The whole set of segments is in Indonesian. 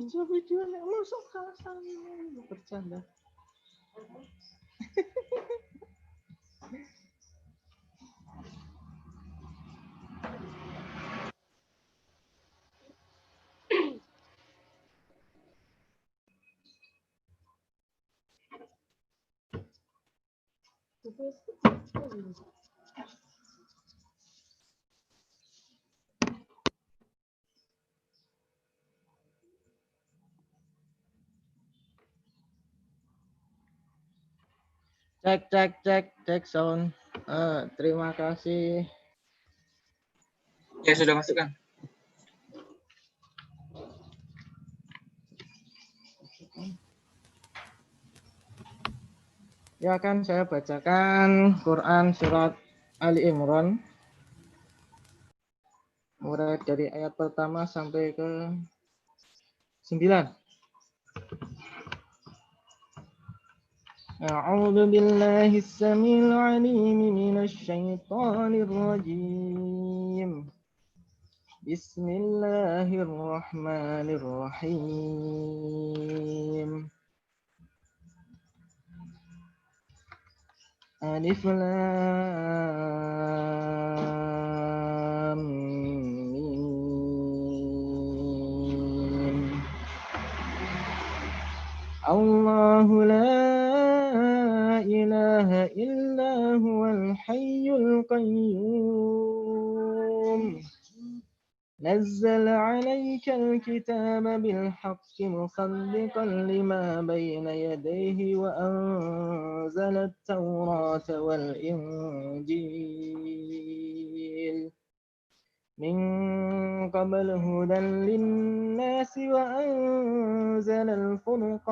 Konco video nek masuk kasar bercanda. Cek sound. Terima kasih. Ya, sudah masuk, Kang. Ya kan saya bacakan Quran surat Ali Imran mulai dari ayat pertama sampai ke 9. A'udzu billahi as-sami'il 'alim minasy syaithanir rajim. Bismillahirrahmanirrahim. Alif Lam Mim. Allahu la ilaha illa huwal hayyul qayyum. نزل عليك الكتاب بالحق مصدقا لما بين يديه وأنزل التوراة والإنجيل من قبل هدى للناس وأنزل الفرقان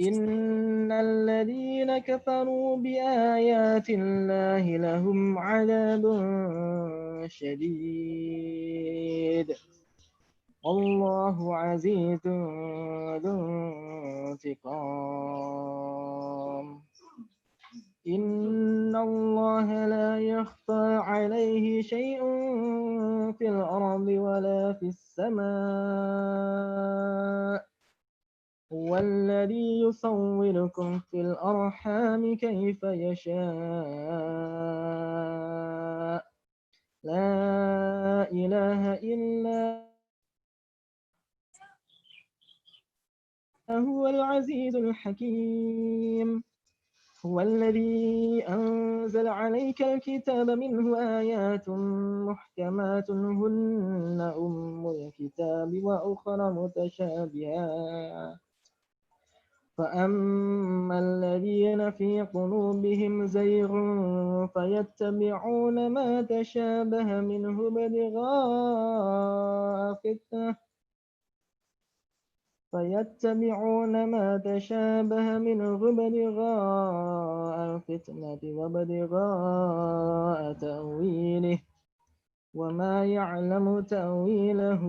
إن الذين كفروا بآيات الله لهم عذاب شديد والله عزيز ذو انتقام إن الله لا يخفى عليه شيء في الأرض ولا في السماء هو الذي يصوركم في الأرحام كيف يشاء لا إله إلا هو العزيز الحكيم هو الذي أنزل عليك الكتاب منه آيات محكمات هن أم الكتاب وأخرى متشابهات فأما الذين في قلوبهم زيغ فيتبعون ما تشابه منه ابتغاء الفتنة وابتغاء تأويله وما يعلم تأويله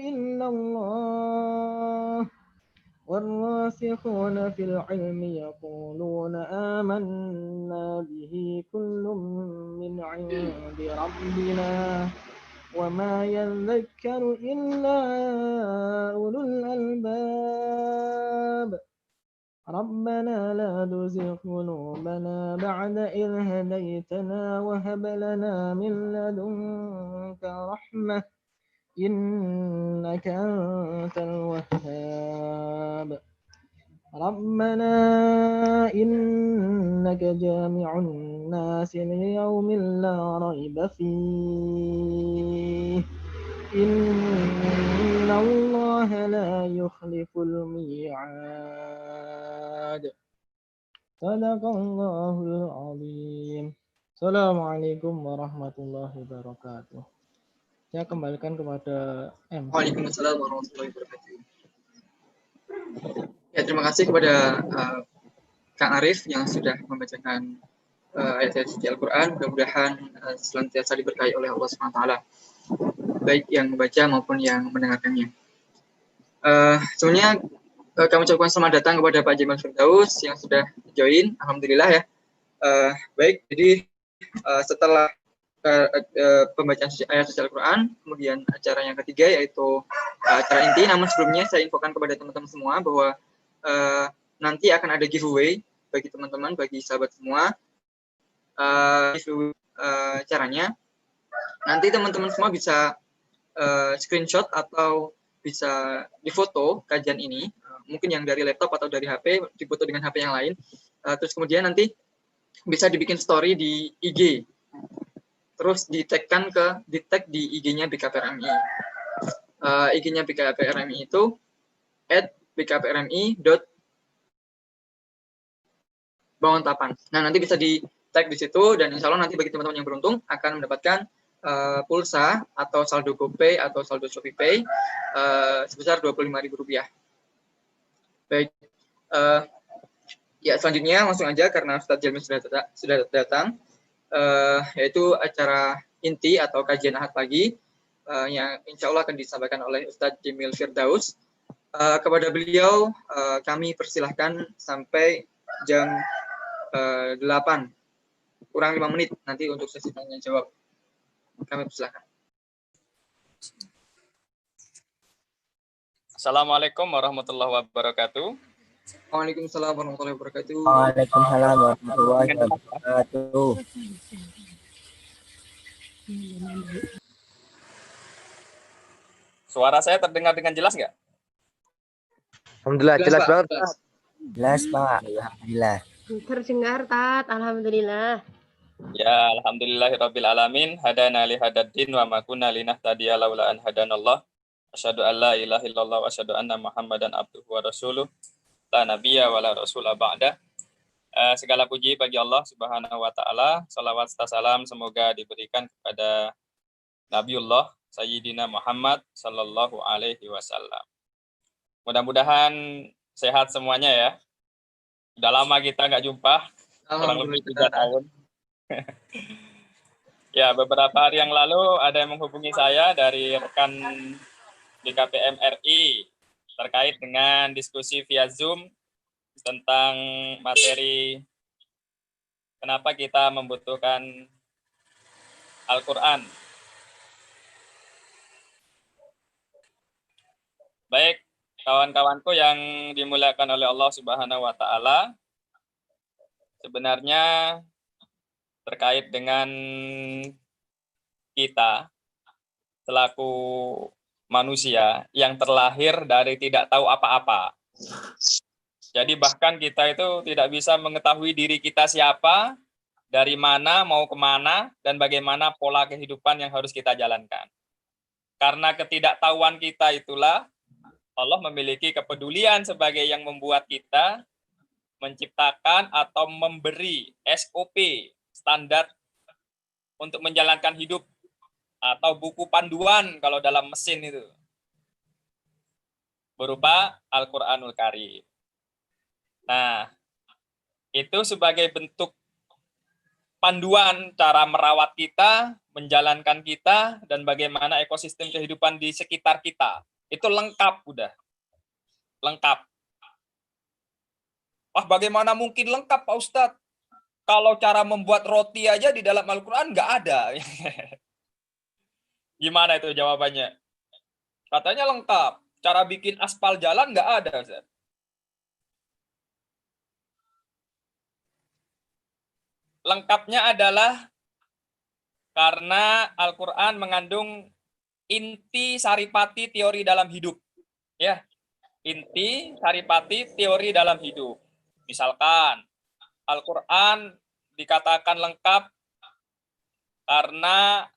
إلا الله والراسخون في العلم يقولون آمنا به كل من عند ربنا وما يذكر إلا أولو الألباب ربنا لا تزغ قلوبنا بعد إذ هديتنا وهب لنا من لدنك رحمة إنك أنت الوهاب ربنا إنك جامع الناس ليوم لا ريب فيه إن الله لا يخلف الميعاد صدق الله العظيم. Assalamualaikum warahmatullahi wabarakatuh. Saya kembalikan kepada M. Waalaikumsalam warahmatullahi wabarakatuh. Ya, terima kasih kepada Kang Arif yang sudah membacakan ayat-ayat suci Al-Quran. Mudah-mudahan senantiasa diberkahi oleh Allah SWT, baik yang membaca maupun yang mendengarkannya. Sebenarnya kami ucapkan selamat datang kepada Pak Jamal Firdaus yang sudah join. Alhamdulillah ya. Baik, jadi setelah pembacaan ayat suci Al-Quran. Kemudian acara yang ketiga yaitu acara inti. Namun sebelumnya saya infokan kepada teman-teman semua bahwa nanti akan ada giveaway bagi teman-teman, bagi sahabat semua. Caranya nanti teman-teman semua bisa screenshot atau bisa difoto kajian ini, mungkin yang dari laptop atau dari HP, difoto dengan HP yang lain. Terus kemudian nanti bisa dibikin story di IG. Terus di tag di IG-nya BKPRMI. IG-nya BKPRMI itu @bkprmi.banguntapan. Nah, nanti bisa di tag di situ, dan insya Allah nanti bagi teman-teman yang beruntung akan mendapatkan pulsa atau saldo GoPay atau saldo ShopeePay sebesar Rp25.000. Baik, ya selanjutnya langsung aja karena Ustadz Jelmi sudah datang. Yaitu acara inti atau kajian Ahad pagi yang insya Allah akan disampaikan oleh Ustadz Jamil Firdaus. Kepada beliau kami persilahkan sampai jam 8 kurang 5 menit nanti untuk sesi tanya jawab. Kami persilahkan. Assalamualaikum warahmatullahi wabarakatuh. Waalaikumsalam warahmatullahi wabarakatuh. Waalaikumsalam warahmatullahi wabarakatuh. Suara saya terdengar dengan jelas nggak? Alhamdulillah, jelas banget. Jelas, Pak. Alhamdulillah. Terdengar, Tat. Alhamdulillah. Ya, alhamdulillahirabbil alamin. Hadana li hadaddin wa ma kunna linahtadiya laula an hadanallah. Asyhadu an la ilaha illallah wa asyhadu anna Muhammadan abduhu wa rasuluh. La nabiyya wa la rasula ba'da. Segala puji bagi Allah Subhanahu wa taala. Salawat serta salam semoga diberikan kepada Nabiullah Sayyidina Muhammad sallallahu alaihi wasallam. Mudah-mudahan sehat semuanya ya. Udah lama kita nggak jumpa, kurang lebih 3 tahun. Ya, beberapa hari yang lalu ada yang menghubungi saya dari rekan BKPM RI terkait dengan diskusi via Zoom tentang materi kenapa kita membutuhkan Al-Quran. Baik, kawan-kawanku yang dimuliakan oleh Allah Subhanahu wa taala, sebenarnya terkait dengan kita selaku manusia yang terlahir dari tidak tahu apa-apa. Jadi bahkan kita itu tidak bisa mengetahui diri kita siapa, dari mana, mau kemana, dan bagaimana pola kehidupan yang harus kita jalankan. Karena ketidaktahuan kita itulah Allah memiliki kepedulian sebagai yang membuat kita menciptakan atau memberi SOP, standar untuk menjalankan hidup, atau buku panduan kalau dalam mesin itu, berupa Al-Quranul Karim. Nah, itu sebagai bentuk panduan cara merawat kita, menjalankan kita, dan bagaimana ekosistem kehidupan di sekitar kita. Itu lengkap, udah. Lengkap. Wah, bagaimana mungkin lengkap, Pak Ustadz? Kalau cara membuat roti aja di dalam Al-Quran nggak ada. Gimana itu jawabannya? Katanya lengkap. Cara bikin aspal jalan nggak ada, Ustadz. Lengkapnya adalah karena Al-Quran mengandung inti saripati teori dalam hidup. Ya, inti saripati teori dalam hidup. Misalkan, Al-Quran dikatakan lengkap karena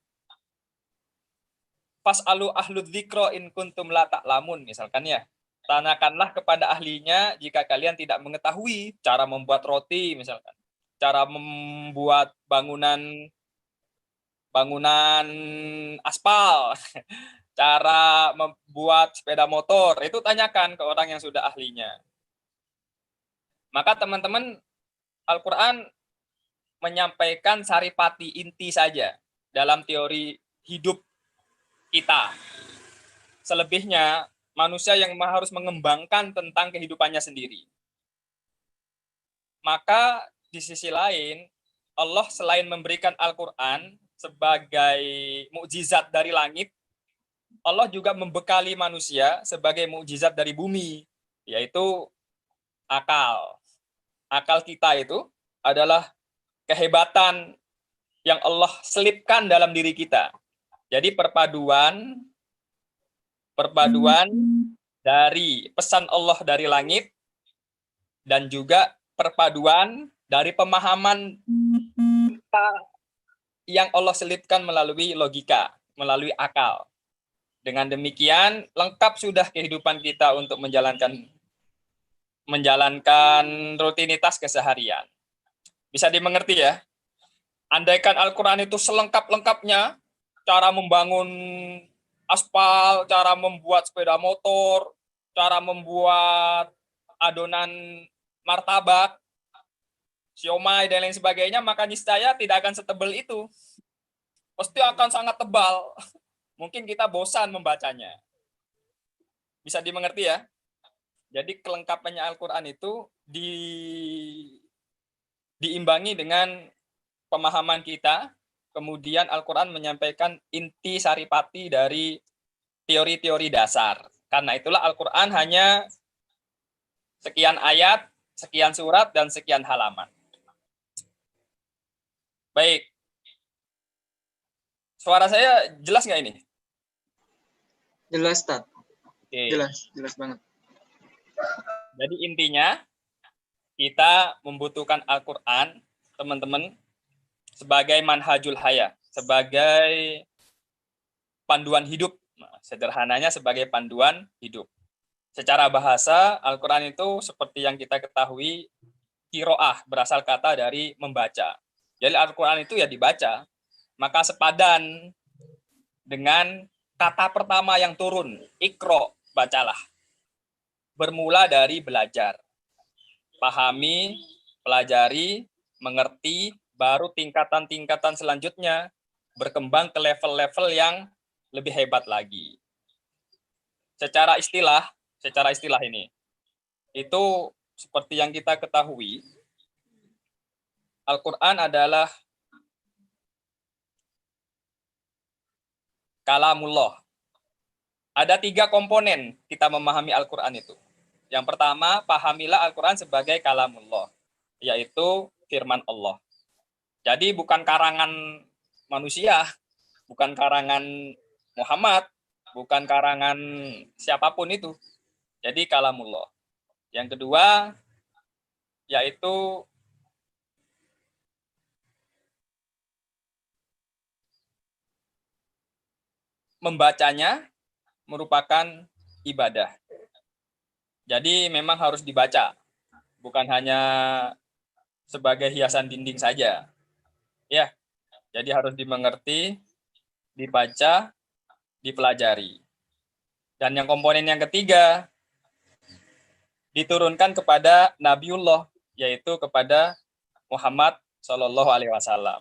fas'alu ahlud dzikra in kuntum la ta'lamun, misalkan ya. Tanyakanlah kepada ahlinya jika kalian tidak mengetahui cara membuat roti, misalkan. Cara membuat bangunan aspal, cara membuat sepeda motor, itu tanyakan ke orang yang sudah ahlinya. Maka teman-teman, Al-Quran menyampaikan saripati inti saja dalam teori hidup kita. Selebihnya, manusia yang harus mengembangkan tentang kehidupannya sendiri. Maka di sisi lain, Allah selain memberikan Al-Quran, sebagai mukjizat dari langit, Allah juga membekali manusia sebagai mukjizat dari bumi, yaitu akal. Akal kita itu adalah kehebatan yang Allah selipkan dalam diri kita. Jadi perpaduan dari pesan Allah dari langit dan juga perpaduan dari pemahaman kita yang Allah selipkan melalui logika, melalui akal. Dengan demikian lengkap sudah kehidupan kita untuk menjalankan rutinitas keseharian. Bisa dimengerti ya? Andaikan Al-Quran itu selengkap-lengkapnya, cara membangun aspal, cara membuat sepeda motor, cara membuat adonan martabak, siomay, dan lain sebagainya, maka niscaya tidak akan setebal itu. Pasti akan sangat tebal. Mungkin kita bosan membacanya. Bisa dimengerti ya? Jadi kelengkapannya Al-Quran itu diimbangi dengan pemahaman kita, kemudian Al-Quran menyampaikan inti saripati dari teori-teori dasar. Karena itulah Al-Quran hanya sekian ayat, sekian surat, dan sekian halaman. Baik. Suara saya jelas nggak ini? Jelas, Tad. Oke. Jelas banget. Jadi intinya, kita membutuhkan Al-Quran, teman-teman, sebagai manhajul haya, sebagai panduan hidup. Nah, sederhananya sebagai panduan hidup. Secara bahasa, Al-Quran itu seperti yang kita ketahui, qiraah, berasal kata dari membaca. Jadi Al-Quran itu ya dibaca, maka sepadan dengan kata pertama yang turun, ikro, bacalah. Bermula dari belajar. Pahami, pelajari, mengerti, baru tingkatan-tingkatan selanjutnya berkembang ke level-level yang lebih hebat lagi. Secara istilah ini, itu seperti yang kita ketahui, Al-Quran adalah kalamullah. Ada 3 komponen kita memahami Al-Quran itu. Yang pertama, pahamilah Al-Quran sebagai kalamullah, yaitu firman Allah. Jadi bukan karangan manusia, bukan karangan Muhammad, bukan karangan siapapun itu. Jadi kalamullah. Yang kedua, yaitu membacanya merupakan ibadah. Jadi memang harus dibaca, bukan hanya sebagai hiasan dinding saja. Ya, jadi harus dimengerti, dibaca, dipelajari. Dan yang komponen yang ketiga, diturunkan kepada Nabiullah, yaitu kepada Muhammad Shallallahu Alaihi Wasallam.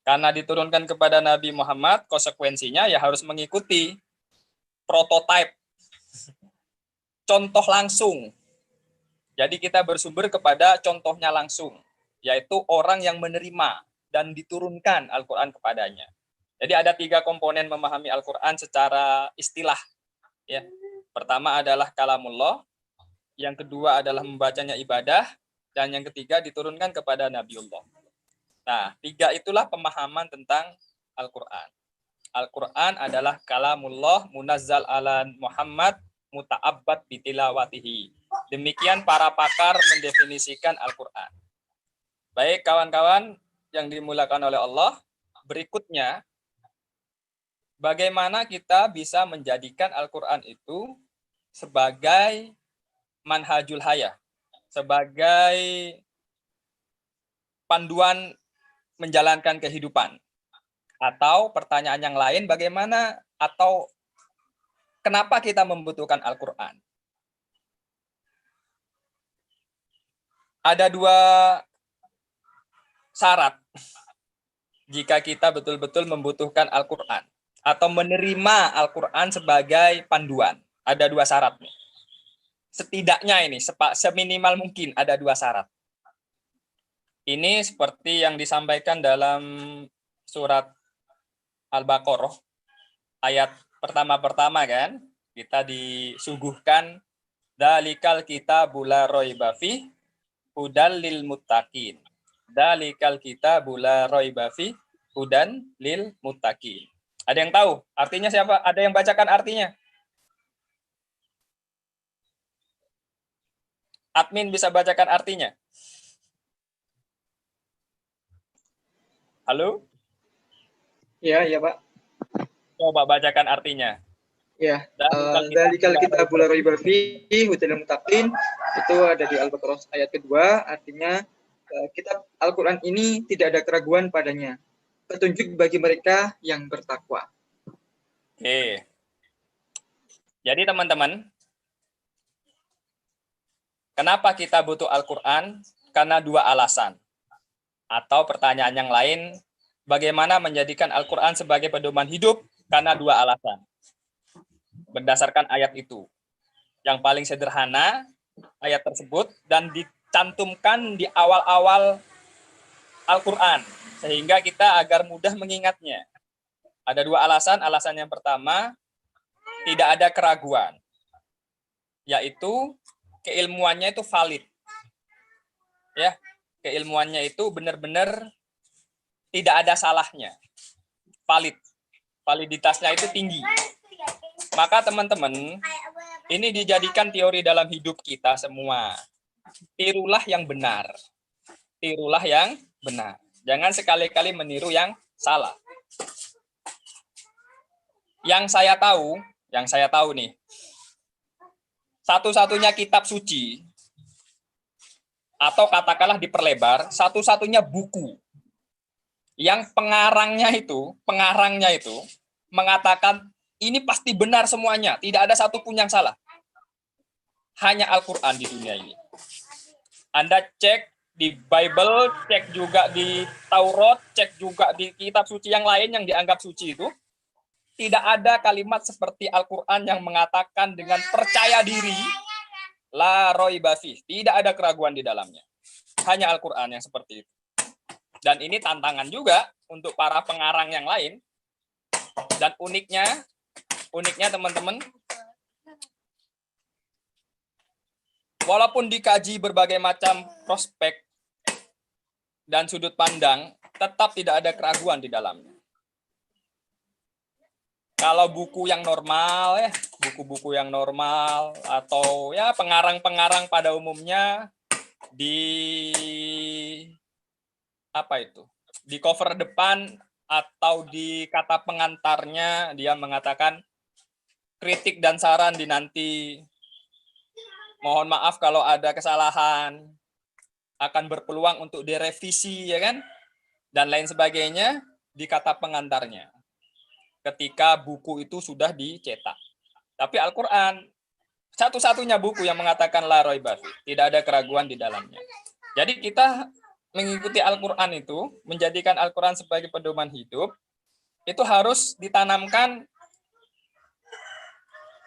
Karena diturunkan kepada Nabi Muhammad, konsekuensinya ya harus mengikuti prototipe, contoh langsung. Jadi kita bersumber kepada contohnya langsung, yaitu orang yang menerima dan diturunkan Al-Quran kepadanya. Jadi ada 3 komponen memahami Al-Quran secara istilah. Ya. Pertama adalah kalamullah, yang kedua adalah membacanya ibadah, dan yang ketiga diturunkan kepada Nabiullah. Nah, 3 itulah pemahaman tentang Al-Quran. Al-Quran adalah kalamullah munazzal ala Muhammad muta'abbad bitilawatihi. Demikian para pakar mendefinisikan Al-Quran. Baik kawan-kawan yang dimuliakan oleh Allah, berikutnya bagaimana kita bisa menjadikan Al-Quran itu sebagai manhajul haya, sebagai panduan menjalankan kehidupan. Atau pertanyaan yang lain, bagaimana atau kenapa kita membutuhkan Al-Quran? Ada 2 syarat jika kita betul-betul membutuhkan Al-Quran atau menerima Al-Quran sebagai panduan. Ada 2 syarat nih. Setidaknya ini, seminimal mungkin ada 2 syarat. Ini seperti yang disampaikan dalam surat Al-Baqarah ayat pertama kan, kita disuguhkan dalikal kitabul la raiba fi hudal lil muttaqin. Dalikal kitabul la raiba fi hudan lil muttaqin. Ada yang tahu artinya siapa? Ada yang bacakan artinya? Admin bisa bacakan artinya? Halo? Ya, ya Pak. Coba bacakan artinya. Ya, dalikal kitabul la raiba fihi hudal lil muttaqin itu ada di Al-Baqarah ayat kedua, artinya kitab Al-Qur'an ini tidak ada keraguan padanya. Petunjuk bagi mereka yang bertakwa. Oke. Jadi teman-teman, kenapa kita butuh Al-Qur'an? Karena dua alasan. Atau pertanyaan yang lain, bagaimana menjadikan Al-Qur'an sebagai pedoman hidup? Karena dua alasan. Berdasarkan ayat itu. Yang paling sederhana, ayat tersebut, dan dicantumkan di awal-awal Al-Quran. Sehingga kita agar mudah mengingatnya. Ada dua alasan. Alasan yang pertama, tidak ada keraguan. Yaitu, keilmuannya itu valid. Ya, keilmuannya itu benar-benar tidak ada salahnya. Valid. Validitasnya itu tinggi. Maka teman-teman, ini dijadikan teori dalam hidup kita semua. Tirulah yang benar. Tirulah yang benar. Jangan sekali-kali meniru yang salah. Yang saya tahu nih, satu-satunya kitab suci, atau katakanlah diperlebar, satu-satunya buku yang pengarangnya itu mengatakan ini pasti benar semuanya, tidak ada satupun yang salah. Hanya Al-Quran di dunia ini. Anda cek di Bible, cek juga di Taurat, cek juga di kitab suci yang lain yang dianggap suci itu, tidak ada kalimat seperti Al-Quran yang mengatakan dengan percaya diri, la raiba fih, tidak ada keraguan di dalamnya. Hanya Al-Quran yang seperti itu. Dan ini tantangan juga untuk para pengarang yang lain. Dan uniknya teman-teman, walaupun dikaji berbagai macam prospek dan sudut pandang, tetap tidak ada keraguan di dalamnya. Kalau buku yang normal ya, buku-buku yang normal atau ya pengarang-pengarang pada umumnya di cover depan atau di kata pengantarnya dia mengatakan kritik dan saran dinanti. Mohon maaf kalau ada kesalahan, akan berpeluang untuk direvisi ya kan, dan lain sebagainya di kata pengantarnya. Ketika buku itu sudah dicetak. Tapi Al-Quran satu-satunya buku yang mengatakan la raiba fi, tidak ada keraguan di dalamnya. Jadi kita mengikuti Al-Quran itu, menjadikan Al-Quran sebagai pedoman hidup, itu harus ditanamkan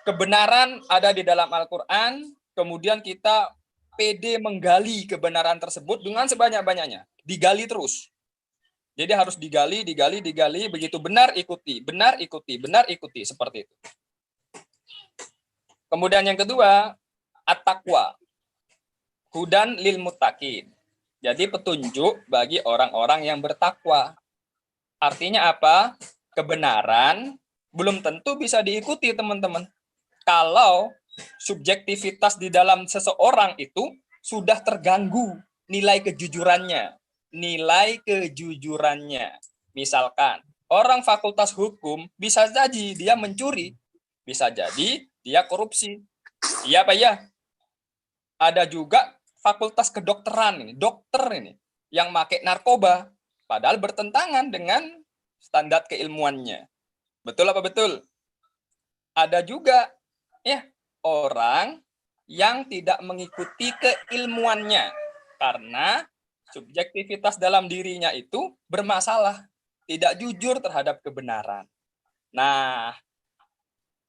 kebenaran ada di dalam Al-Quran, kemudian kita pede menggali kebenaran tersebut dengan sebanyak-banyaknya. Digali terus. Jadi harus digali, begitu benar ikuti, seperti itu. Kemudian yang kedua, at-taqwa. Hudan lil muttaqin. Jadi petunjuk bagi orang-orang yang bertakwa. Artinya apa? Kebenaran belum tentu bisa diikuti, teman-teman. Kalau subjektivitas di dalam seseorang itu sudah terganggu nilai kejujurannya. Misalkan, orang fakultas hukum bisa jadi dia mencuri, bisa jadi dia korupsi. Iya apa ya? Ada juga fakultas kedokteran ini, dokter ini, yang pakai narkoba, padahal bertentangan dengan standar keilmuannya. Betul apa betul? Ada juga ya orang yang tidak mengikuti keilmuannya karena subjektivitas dalam dirinya itu bermasalah, tidak jujur terhadap kebenaran. Nah,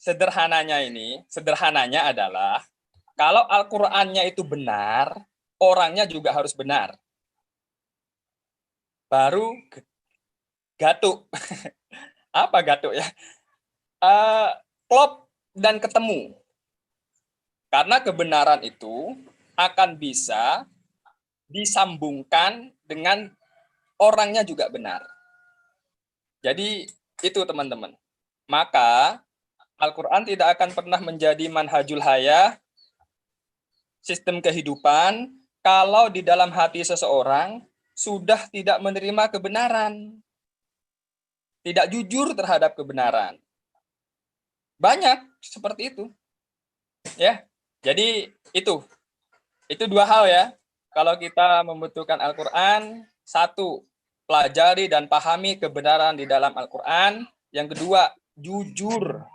sederhananya adalah kalau Al-Qur'annya itu benar, orangnya juga harus benar. Baru gatuk. Apa gatuk ya? Klop dan ketemu. Karena kebenaran itu akan bisa disambungkan dengan orangnya juga benar. Jadi itu teman-teman. Maka Al-Quran tidak akan pernah menjadi manhajul hayah, sistem kehidupan, kalau di dalam hati seseorang sudah tidak menerima kebenaran. Tidak jujur terhadap kebenaran. Banyak seperti itu. Ya. Jadi itu dua hal ya. Kalau kita membutuhkan Al-Quran, satu, pelajari dan pahami kebenaran di dalam Al-Quran. Yang kedua, jujur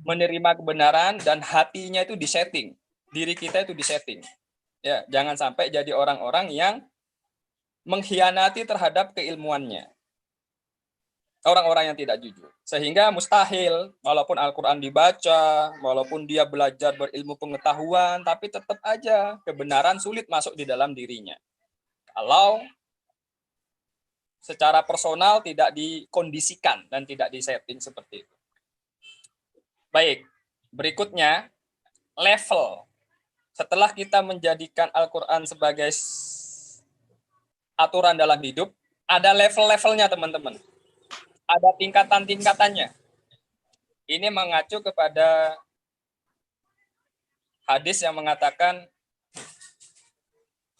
menerima kebenaran dan hatinya itu disetting. Diri kita itu disetting. Ya, jangan sampai jadi orang-orang yang mengkhianati terhadap keilmuannya. Orang-orang yang tidak jujur. Sehingga mustahil, walaupun Al-Quran dibaca, walaupun dia belajar berilmu pengetahuan, tapi tetap aja kebenaran sulit masuk di dalam dirinya. Kalau secara personal tidak dikondisikan dan tidak disetting seperti itu. Baik, berikutnya level. Setelah kita menjadikan Al-Quran sebagai aturan dalam hidup, ada level-levelnya teman-teman. Ada tingkatan-tingkatannya. Ini mengacu kepada hadis yang mengatakan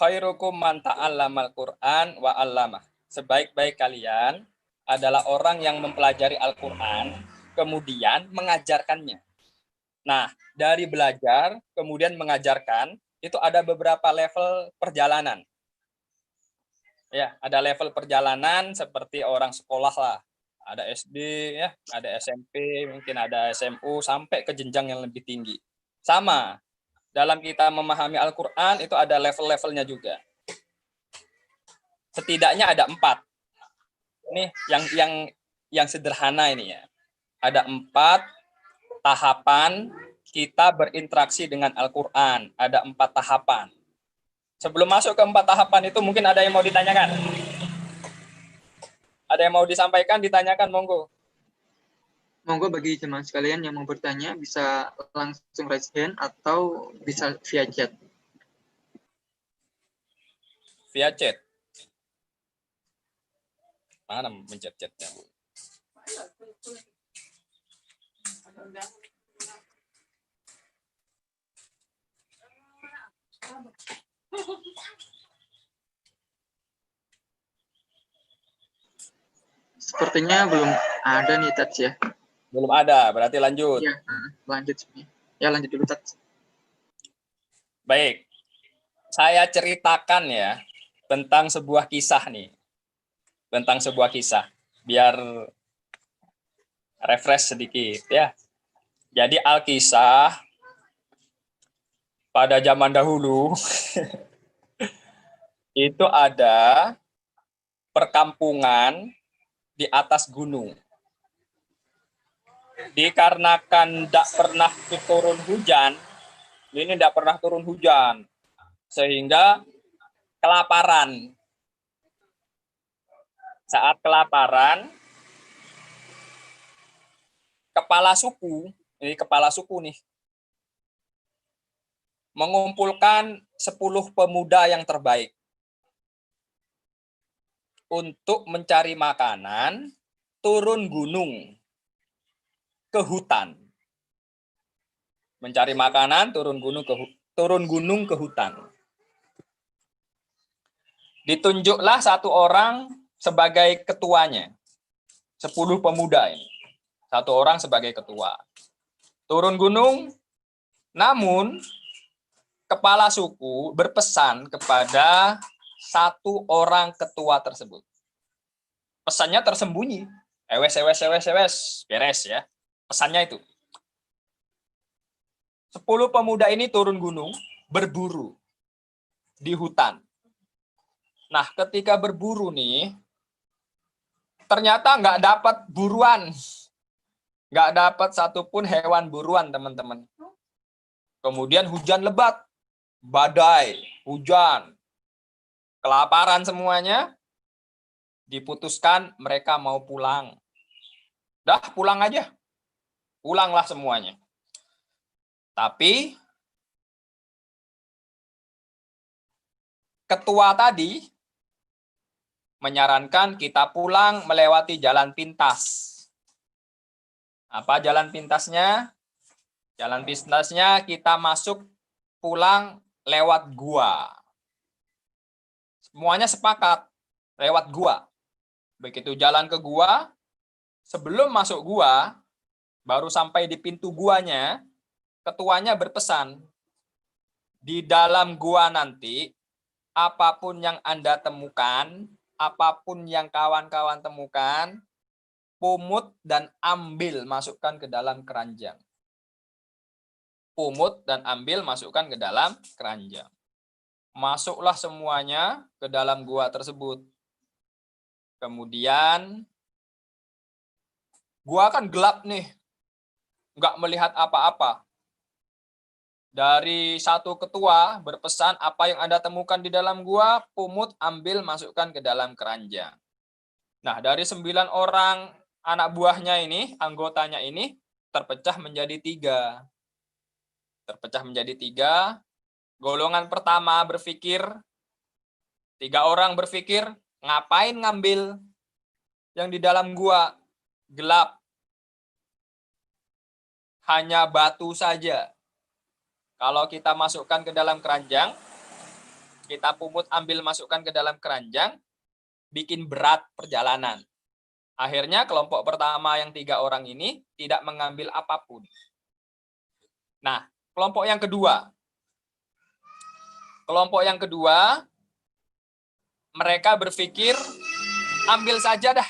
khairukum man ta'allamal Qur'an wa 'allamah. Sebaik-baik kalian adalah orang yang mempelajari Al-Qur'an kemudian mengajarkannya. Nah, dari belajar kemudian mengajarkan itu ada beberapa level perjalanan. Ya, ada level perjalanan seperti orang sekolah lah. Ada SD ya, ada SMP, mungkin ada SMU sampai ke jenjang yang lebih tinggi. Sama, dalam kita memahami Al-Qur'an itu ada level-levelnya juga. Setidaknya ada 4. Ini yang sederhana ini ya. Ada 4 tahapan kita berinteraksi dengan Al-Qur'an. Ada 4 tahapan. Sebelum masuk ke 4 tahapan itu mungkin ada yang mau ditanyakan. Ada yang mau disampaikan, ditanyakan, monggo. Monggo bagi jemaah sekalian yang mau bertanya bisa langsung raise hand atau bisa via chat. Via chat. Mana mencet-chatnya? Sepertinya belum ada nih Tats ya. Belum ada, berarti lanjut. Ya, lanjut. Ya lanjut dulu Tats. Baik, saya ceritakan ya tentang sebuah kisah nih. Tentang sebuah kisah, biar refresh sedikit ya. Jadi Alkisah pada zaman dahulu itu ada perkampungan di atas gunung. Dikarenakan tidak pernah turun hujan, ini tidak pernah turun hujan, sehingga kelaparan. Saat kelaparan, kepala suku nih, mengumpulkan 10 pemuda yang terbaik untuk mencari makanan, turun gunung ke hutan. Mencari makanan, turun gunung ke hutan. Ditunjuklah satu orang sebagai ketuanya. 10 pemuda ini. Satu orang sebagai ketua. Turun gunung, namun kepala suku berpesan kepada satu orang ketua tersebut. Pesannya tersembunyi. Ewes, beres ya. Pesannya itu. 10 pemuda ini turun gunung, berburu di hutan. Nah, ketika berburu nih, ternyata nggak dapat buruan. Nggak dapat satupun hewan buruan, teman-teman. Kemudian hujan lebat, badai, hujan, kelaparan semuanya, diputuskan mereka mau pulang. Dah, pulang aja. Pulanglah semuanya. Tapi ketua tadi menyarankan kita pulang melewati jalan pintas. Apa jalan pintasnya? Jalan pintasnya kita masuk pulang lewat gua. Semuanya sepakat lewat gua. Begitu jalan ke gua, sebelum masuk gua, baru sampai di pintu guanya, ketuanya berpesan, di dalam gua nanti, apapun yang Anda temukan, apapun yang kawan-kawan temukan, pungut dan ambil, masukkan ke dalam keranjang. Pungut dan ambil, masukkan ke dalam keranjang. Masuklah semuanya ke dalam gua tersebut. Kemudian, gua kan gelap nih, nggak melihat apa-apa. Dari satu ketua berpesan, apa yang Anda temukan di dalam gua, pungut, ambil, masukkan ke dalam keranjang. Nah, dari 9 orang anak buahnya ini, anggotanya ini, terpecah menjadi 3. Terpecah menjadi 3. Golongan pertama berpikir, 3 orang berpikir, ngapain ngambil yang di dalam gua? Gelap. Hanya batu saja. Kalau kita masukkan ke dalam keranjang, kita pungut ambil masukkan ke dalam keranjang, bikin berat perjalanan. Akhirnya kelompok pertama yang 3 orang ini tidak mengambil apapun. Nah, kelompok yang kedua. Kelompok yang kedua, mereka berpikir, ambil saja dah.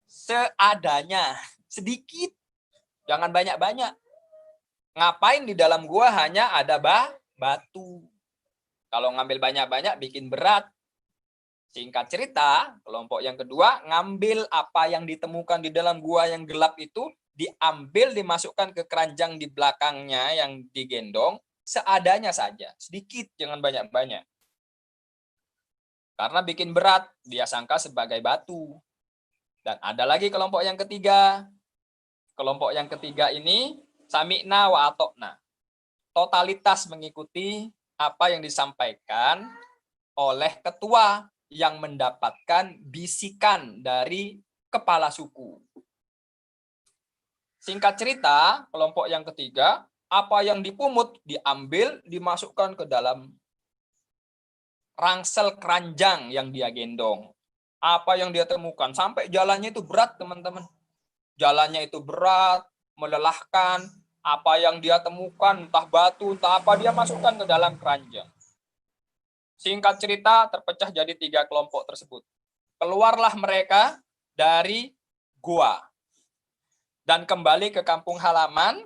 Seadanya, sedikit. Jangan banyak-banyak. Ngapain di dalam gua hanya ada batu. Kalau ngambil banyak-banyak bikin berat. Singkat cerita, kelompok yang kedua ngambil apa yang ditemukan di dalam gua yang gelap itu, diambil, dimasukkan ke keranjang di belakangnya yang digendong, seadanya saja. Sedikit, jangan banyak-banyak. Karena bikin berat, dia sangka sebagai batu. Dan ada lagi kelompok yang ketiga. Kelompok yang ketiga ini, sami'na wa atokna. Totalitas mengikuti apa yang disampaikan oleh ketua yang mendapatkan bisikan dari kepala suku. Singkat cerita, kelompok yang ketiga, apa yang dipungut, diambil, dimasukkan ke dalam rangsel keranjang yang dia gendong. Apa yang dia temukan, sampai jalannya itu berat, teman-teman. Jalannya itu berat, melelahkan. Apa yang dia temukan, entah batu, entah apa, dia masukkan ke dalam keranjang. Singkat cerita, terpecah jadi 3 kelompok tersebut. Keluarlah mereka dari gua. Dan kembali ke kampung halaman,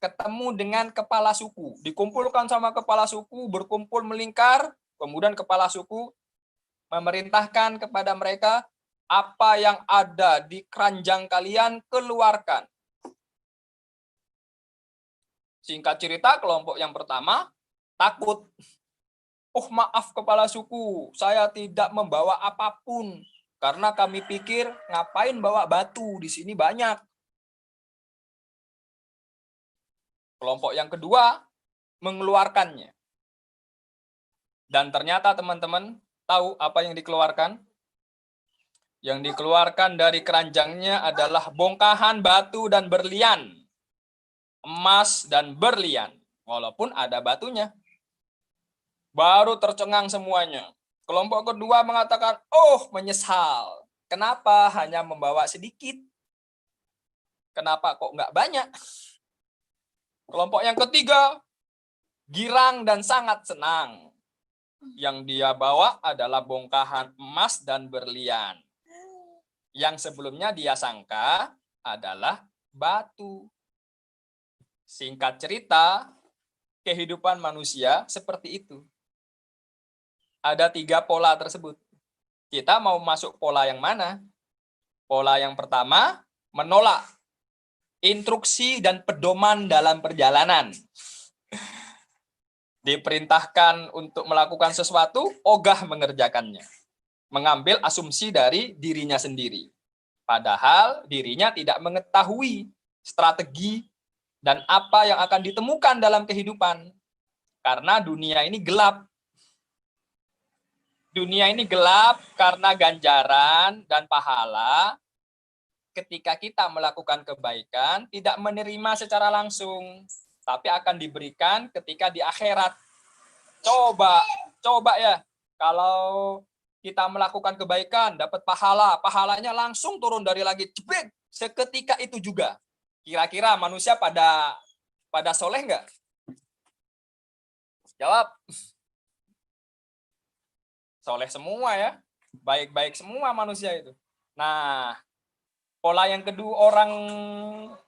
ketemu dengan kepala suku. Dikumpulkan sama kepala suku, berkumpul melingkar, kemudian kepala suku memerintahkan kepada mereka, apa yang ada di keranjang kalian, keluarkan. Singkat cerita, kelompok yang pertama takut. Oh, maaf kepala suku, saya tidak membawa apapun. Karena kami pikir, ngapain bawa batu, di sini banyak. Kelompok yang kedua mengeluarkannya. Dan ternyata teman-teman tahu apa yang dikeluarkan? Yang dikeluarkan dari keranjangnya adalah bongkahan batu dan berlian. Emas dan berlian. Walaupun ada batunya. Baru tercengang semuanya. Kelompok kedua mengatakan, oh menyesal. Kenapa hanya membawa sedikit? Kenapa kok nggak banyak? Kelompok yang ketiga, girang dan sangat senang. Yang dia bawa adalah bongkahan emas dan berlian. Yang sebelumnya dia sangka adalah batu. Singkat cerita, kehidupan manusia seperti itu. Ada 3 pola tersebut. Kita mau masuk pola yang mana? Pola yang pertama, menolak instruksi dan pedoman dalam perjalanan. Diperintahkan untuk melakukan sesuatu, ogah mengerjakannya. Mengambil asumsi dari dirinya sendiri. Padahal dirinya tidak mengetahui strategi dan apa yang akan ditemukan dalam kehidupan. Karena dunia ini gelap. Dunia ini gelap karena ganjaran dan pahala ketika kita melakukan kebaikan tidak menerima secara langsung, tapi akan diberikan ketika di akhirat. Coba ya, kalau kita melakukan kebaikan, dapat pahala, pahalanya langsung turun dari langit, jebret, seketika itu juga. Kira-kira manusia pada soleh nggak? Jawab. Soleh semua ya, baik-baik semua manusia itu. Nah, pola yang kedua,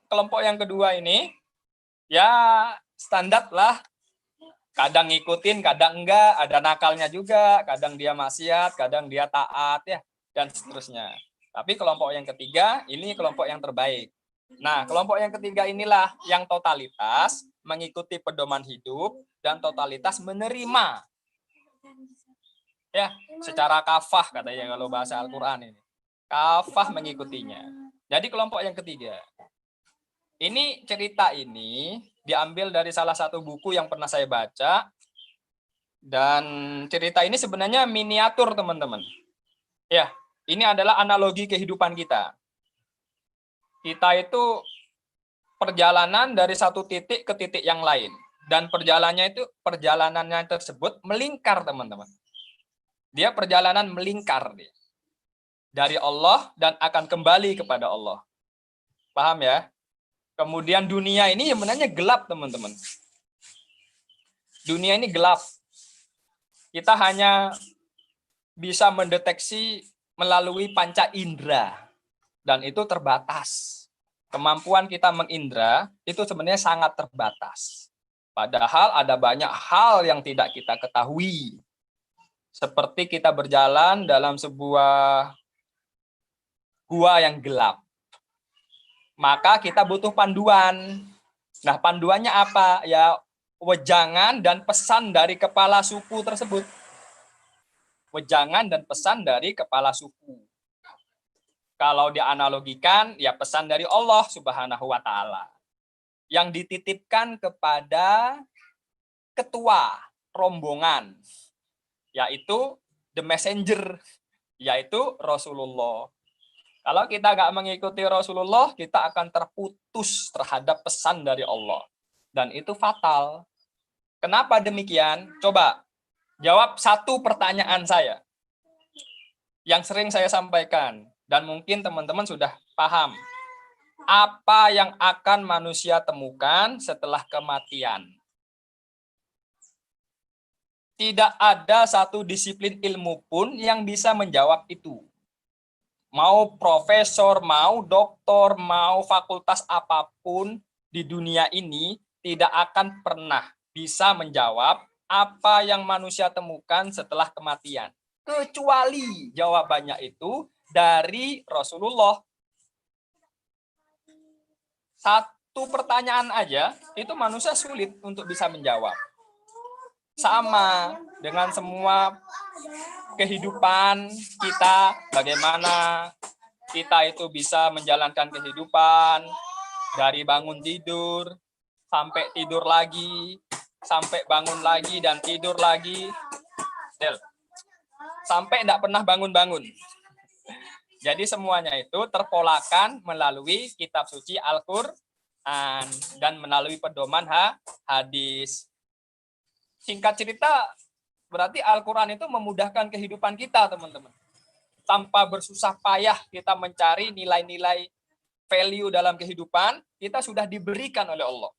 kelompok yang kedua ini, ya standar lah. Kadang ngikutin, kadang enggak, ada nakalnya juga, kadang dia maksiat, kadang dia taat ya, dan seterusnya. Tapi kelompok yang ketiga, ini kelompok yang terbaik. Nah, kelompok yang ketiga inilah yang totalitas mengikuti pedoman hidup dan totalitas menerima. Ya, secara kafah katanya kalau bahasa Al-Qur'an ini. Kafah mengikutinya. Jadi kelompok yang ketiga. Ini cerita ini diambil dari salah satu buku yang pernah saya baca. Dan cerita ini sebenarnya miniatur, teman-teman. Ya, ini adalah analogi kehidupan kita. Kita itu perjalanan dari satu titik ke titik yang lain. Dan perjalanannya tersebut melingkar, teman-teman. Dia perjalanan melingkar dia. Dari Allah dan akan kembali kepada Allah. Paham ya? Kemudian dunia ini sebenarnya gelap, teman-teman. Dunia ini gelap. Kita hanya bisa mendeteksi melalui panca indera. Dan itu terbatas. Kemampuan kita mengindra itu sebenarnya sangat terbatas. Padahal ada banyak hal yang tidak kita ketahui. Seperti kita berjalan dalam sebuah gua yang gelap. Maka kita butuh panduan. Nah, panduannya apa? Ya, wejangan dan pesan dari kepala suku tersebut. Wejangan dan pesan dari kepala suku. Kalau dianalogikan, ya pesan dari Allah Subhanahu wa Ta'ala. Yang dititipkan kepada ketua rombongan, yaitu the messenger, yaitu Rasulullah. Kalau kita nggak mengikuti Rasulullah, kita akan terputus terhadap pesan dari Allah. Dan itu fatal. Kenapa demikian? Coba jawab satu pertanyaan saya yang sering saya sampaikan. Dan mungkin teman-teman sudah paham. Apa yang akan manusia temukan setelah kematian? Tidak ada satu disiplin ilmu pun yang bisa menjawab itu. Mau profesor, mau doktor, mau fakultas apapun di dunia ini tidak akan pernah bisa menjawab apa yang manusia temukan setelah kematian. Kecuali jawabannya itu dari Rasulullah. Satu pertanyaan aja, itu manusia sulit untuk bisa menjawab. Sama dengan semua kehidupan kita, bagaimana kita itu bisa menjalankan kehidupan dari bangun tidur sampai tidur lagi, sampai bangun lagi dan tidur lagi, sampai tidak pernah bangun-bangun. Jadi semuanya itu terpolakan melalui kitab suci Al-Qur'an dan melalui pedoman hadis. Singkat cerita, berarti Al-Quran itu memudahkan kehidupan kita, teman-teman. Tanpa bersusah payah kita mencari nilai-nilai value dalam kehidupan, kita sudah diberikan oleh Allah.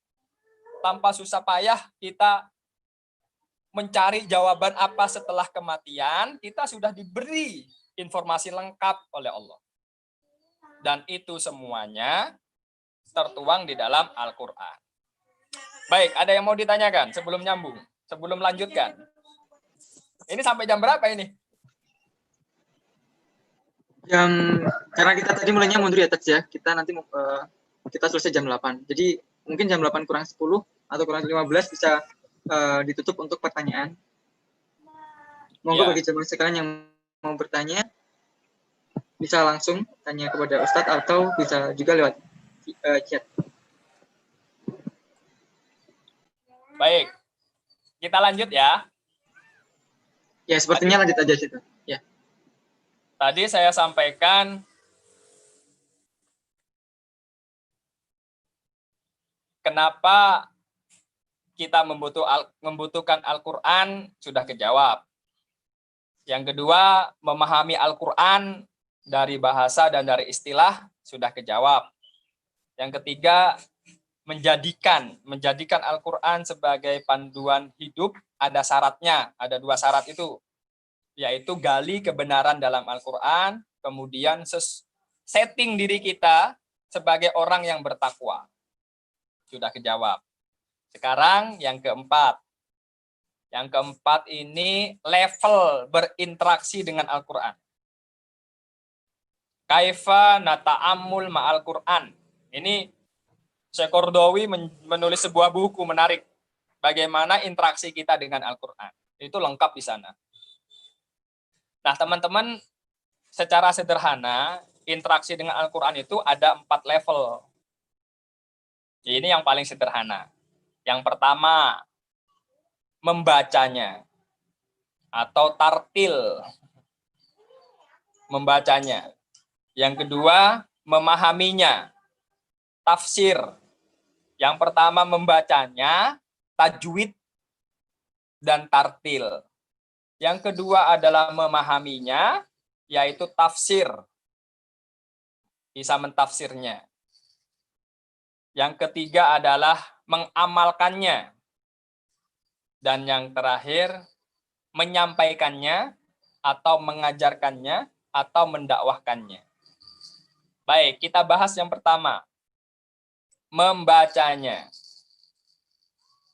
Tanpa susah payah kita mencari jawaban apa setelah kematian, kita sudah diberi informasi lengkap oleh Allah. Dan itu semuanya tertuang di dalam Al-Quran. Baik, ada yang mau ditanyakan sebelum nyambung? Sebelum lanjutkan. Ini sampai jam berapa ini? Karena kita tadi mulainya mundur ya, Tats ya. Kita nanti kita selesai jam 8. Jadi mungkin jam 8 kurang 10 atau kurang 15 bisa ditutup untuk pertanyaan. Monggo bagi jemaah sekalian yang mau bertanya bisa langsung tanya kepada Ustadz atau bisa juga lewat chat. Baik, kita lanjut ya. Ya, sepertinya lanjut aja situ. Ya. Tadi saya sampaikan kenapa kita membutuhkan Al-Quran sudah kejawab. Yang kedua, memahami Al-Quran dari bahasa dan dari istilah sudah kejawab. Yang ketiga, menjadikan Al-Quran sebagai panduan hidup ada syaratnya, ada 2 syarat itu, yaitu gali kebenaran dalam Al-Quran, kemudian setting diri kita sebagai orang yang bertakwa. Sudah kejawab. Sekarang yang keempat. Yang keempat ini level berinteraksi dengan Al-Quran. Kaifa nata'ammul ma'al Quran. Ini Syekh Qaradawi menulis sebuah buku menarik. Bagaimana interaksi kita dengan Al-Quran. Itu lengkap di sana. Nah, teman-teman, secara sederhana, interaksi dengan Al-Quran itu ada 4 level. Ini yang paling sederhana. Yang pertama, membacanya atau tartil. Membacanya. Yang kedua, memahaminya. Tafsir. Yang pertama membacanya, tajwid dan tartil. Yang kedua adalah memahaminya, yaitu tafsir. Bisa mentafsirnya. Yang ketiga adalah mengamalkannya. Dan yang terakhir, menyampaikannya atau mengajarkannya atau mendakwahkannya. Baik, kita bahas yang pertama. Membacanya.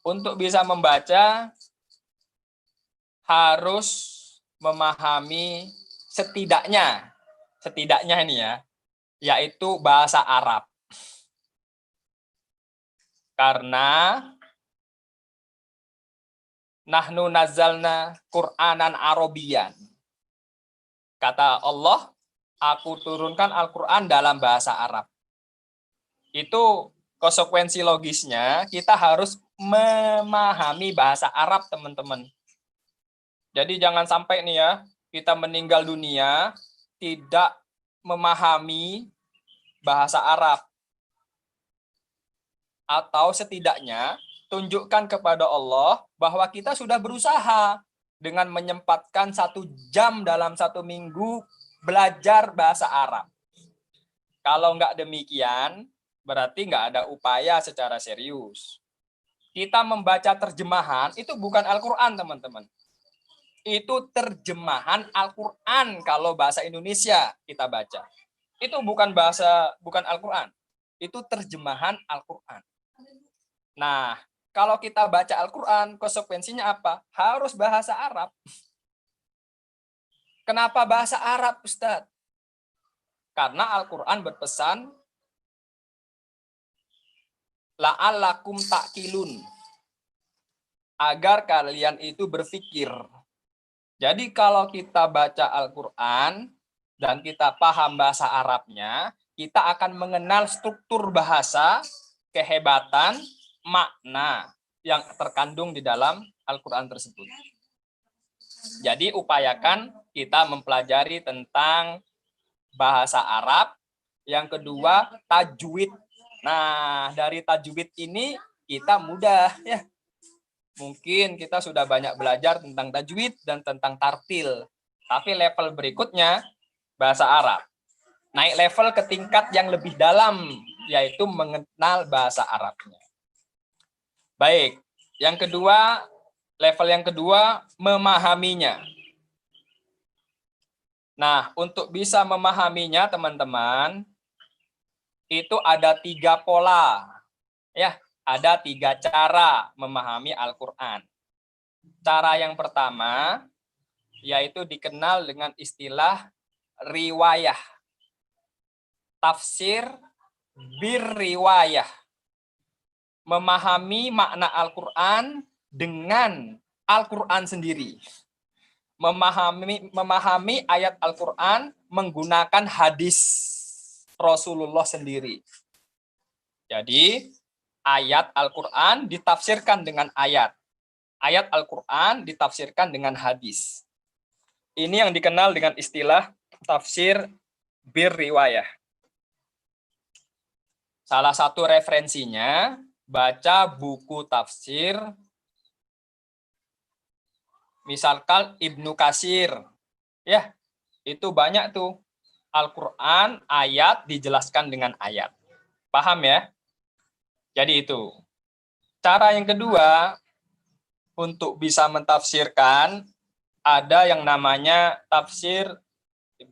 Untuk bisa membaca, harus memahami setidaknya ini ya, yaitu bahasa Arab. Karena nahnu nazzalna Qur'anan Arabiyan. Kata Allah, aku turunkan Al-Quran dalam bahasa Arab. Itu konsekuensi logisnya, kita harus memahami bahasa Arab, teman-teman. Jadi jangan sampai nih ya, kita meninggal dunia tidak memahami bahasa Arab. Atau setidaknya tunjukkan kepada Allah bahwa kita sudah berusaha dengan menyempatkan 1 jam dalam 1 minggu belajar bahasa Arab. Kalau enggak demikian, berarti enggak ada upaya secara serius. Kita membaca terjemahan, itu bukan Al-Quran, teman-teman. Itu terjemahan Al-Quran kalau bahasa Indonesia kita baca. Itu bukan Al-Quran. Itu terjemahan Al-Quran. Nah, kalau kita baca Al-Quran, konsekuensinya apa? Harus bahasa Arab. Kenapa bahasa Arab, Ustadz? Karena Al-Quran berpesan, la'allakum ta'qilun. Agar kalian itu berpikir. Jadi kalau kita baca Al-Quran dan kita paham bahasa Arabnya, kita akan mengenal struktur bahasa, kehebatan, makna yang terkandung di dalam Al-Quran tersebut. Jadi upayakan kita mempelajari tentang bahasa Arab. Yang kedua, tajwid. Nah, dari tajwid ini kita mudah ya. Mungkin kita sudah banyak belajar tentang tajwid dan tentang tartil. Tapi level berikutnya bahasa Arab. Naik level ke tingkat yang lebih dalam, yaitu mengenal bahasa Arabnya. Baik, yang kedua, level yang kedua, memahaminya. Nah, untuk bisa memahaminya, teman-teman, itu ada 3 pola. Ya, ada 3 cara memahami Al-Quran. Cara yang pertama, yaitu dikenal dengan istilah riwayah. Tafsir birriwayah. Memahami makna Al-Quran dengan Al-Quran sendiri. Memahami ayat Al-Quran menggunakan hadis Rasulullah sendiri. Jadi ayat Al-Quran ditafsirkan dengan ayat. Ayat Al-Quran ditafsirkan dengan hadis. Ini yang dikenal dengan istilah tafsir bir riwayah. Salah satu referensinya baca buku tafsir misalkan Ibnu Katsir. Ya, itu banyak tuh Al-Quran ayat dijelaskan dengan ayat. Paham ya? Jadi itu. Cara yang kedua untuk bisa mentafsirkan ada yang namanya tafsir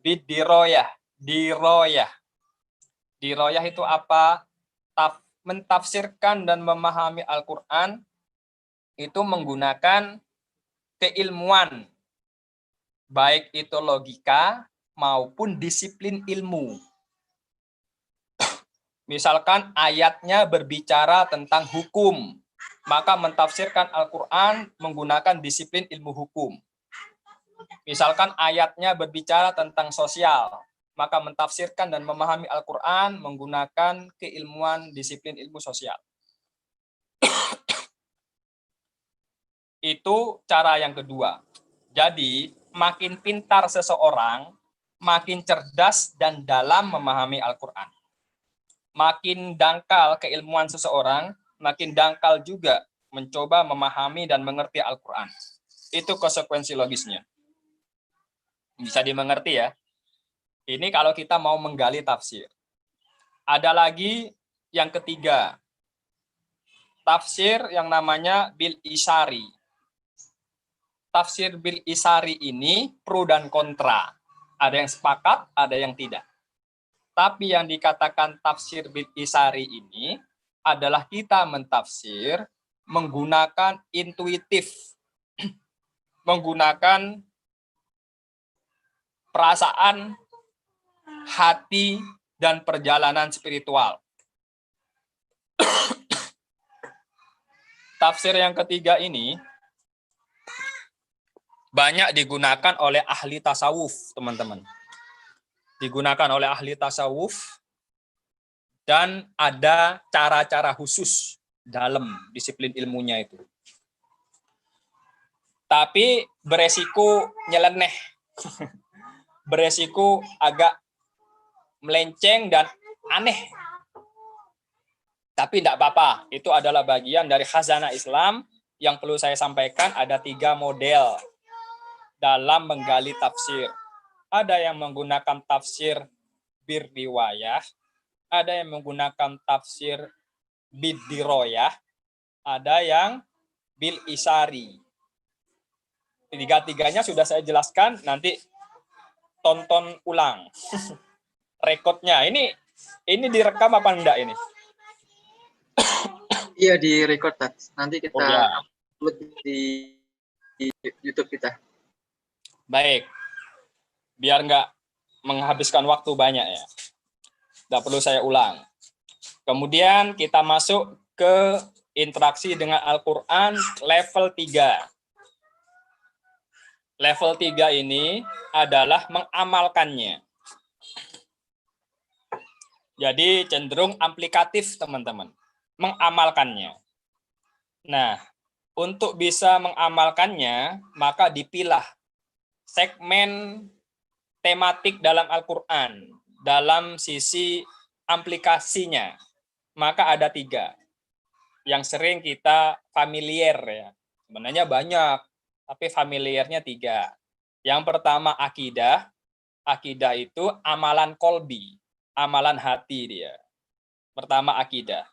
bidiroyah. Diroyah. Diroyah itu apa? Mentafsirkan dan memahami Al-Quran itu menggunakan keilmuan. Baik itu logika maupun disiplin ilmu. Misalkan ayatnya berbicara tentang hukum, maka mentafsirkan Al-Quran menggunakan disiplin ilmu hukum. Misalkan ayatnya berbicara tentang sosial, maka mentafsirkan dan memahami Al-Quran menggunakan keilmuan disiplin ilmu sosial. Itu cara yang kedua. Jadi, makin pintar seseorang, makin cerdas dan dalam memahami Al-Quran. Makin dangkal keilmuan seseorang, makin dangkal juga mencoba memahami dan mengerti Al-Quran. Itu konsekuensi logisnya. Bisa dimengerti ya. Ini kalau kita mau menggali tafsir. Ada lagi yang ketiga. Tafsir yang namanya bil isari. Tafsir bil isari ini pro dan kontra. Ada yang sepakat, ada yang tidak. Tapi yang dikatakan tafsir bil isari ini adalah kita mentafsir menggunakan intuitif. Menggunakan perasaan, hati, dan perjalanan spiritual. Tafsir yang ketiga ini banyak digunakan oleh ahli tasawuf, teman-teman. Digunakan oleh ahli tasawuf dan ada cara-cara khusus dalam disiplin ilmunya itu. Tapi beresiko nyeleneh. Beresiko agak melenceng dan aneh. Tapi tidak apa-apa. Itu adalah bagian dari khazanah Islam yang perlu saya sampaikan. Ada 3 model dalam menggali tafsir. Ada yang menggunakan tafsir bir riwayah, ada yang menggunakan tafsir bidiroyah, ada yang bil isari. 3-tiganya sudah saya jelaskan, nanti tonton ulang rekodnya. Ini direkam apa enggak ini? Iya, direkod, nanti kita ya. upload di YouTube kita. Baik, biar nggak menghabiskan waktu banyak ya. Nggak perlu saya ulang. Kemudian kita masuk ke interaksi dengan Al-Quran level 3. Level 3 ini adalah mengamalkannya. Jadi cenderung aplikatif, teman-teman. Mengamalkannya. Nah, untuk bisa mengamalkannya, maka dipilah segmen tematik dalam Al-Quran, dalam sisi aplikasinya. Maka ada 3 yang sering kita familiar ya. Sebenarnya banyak, tapi familiarnya 3. Yang pertama akidah. Akidah itu amalan kolbi, amalan hati dia. Pertama akidah.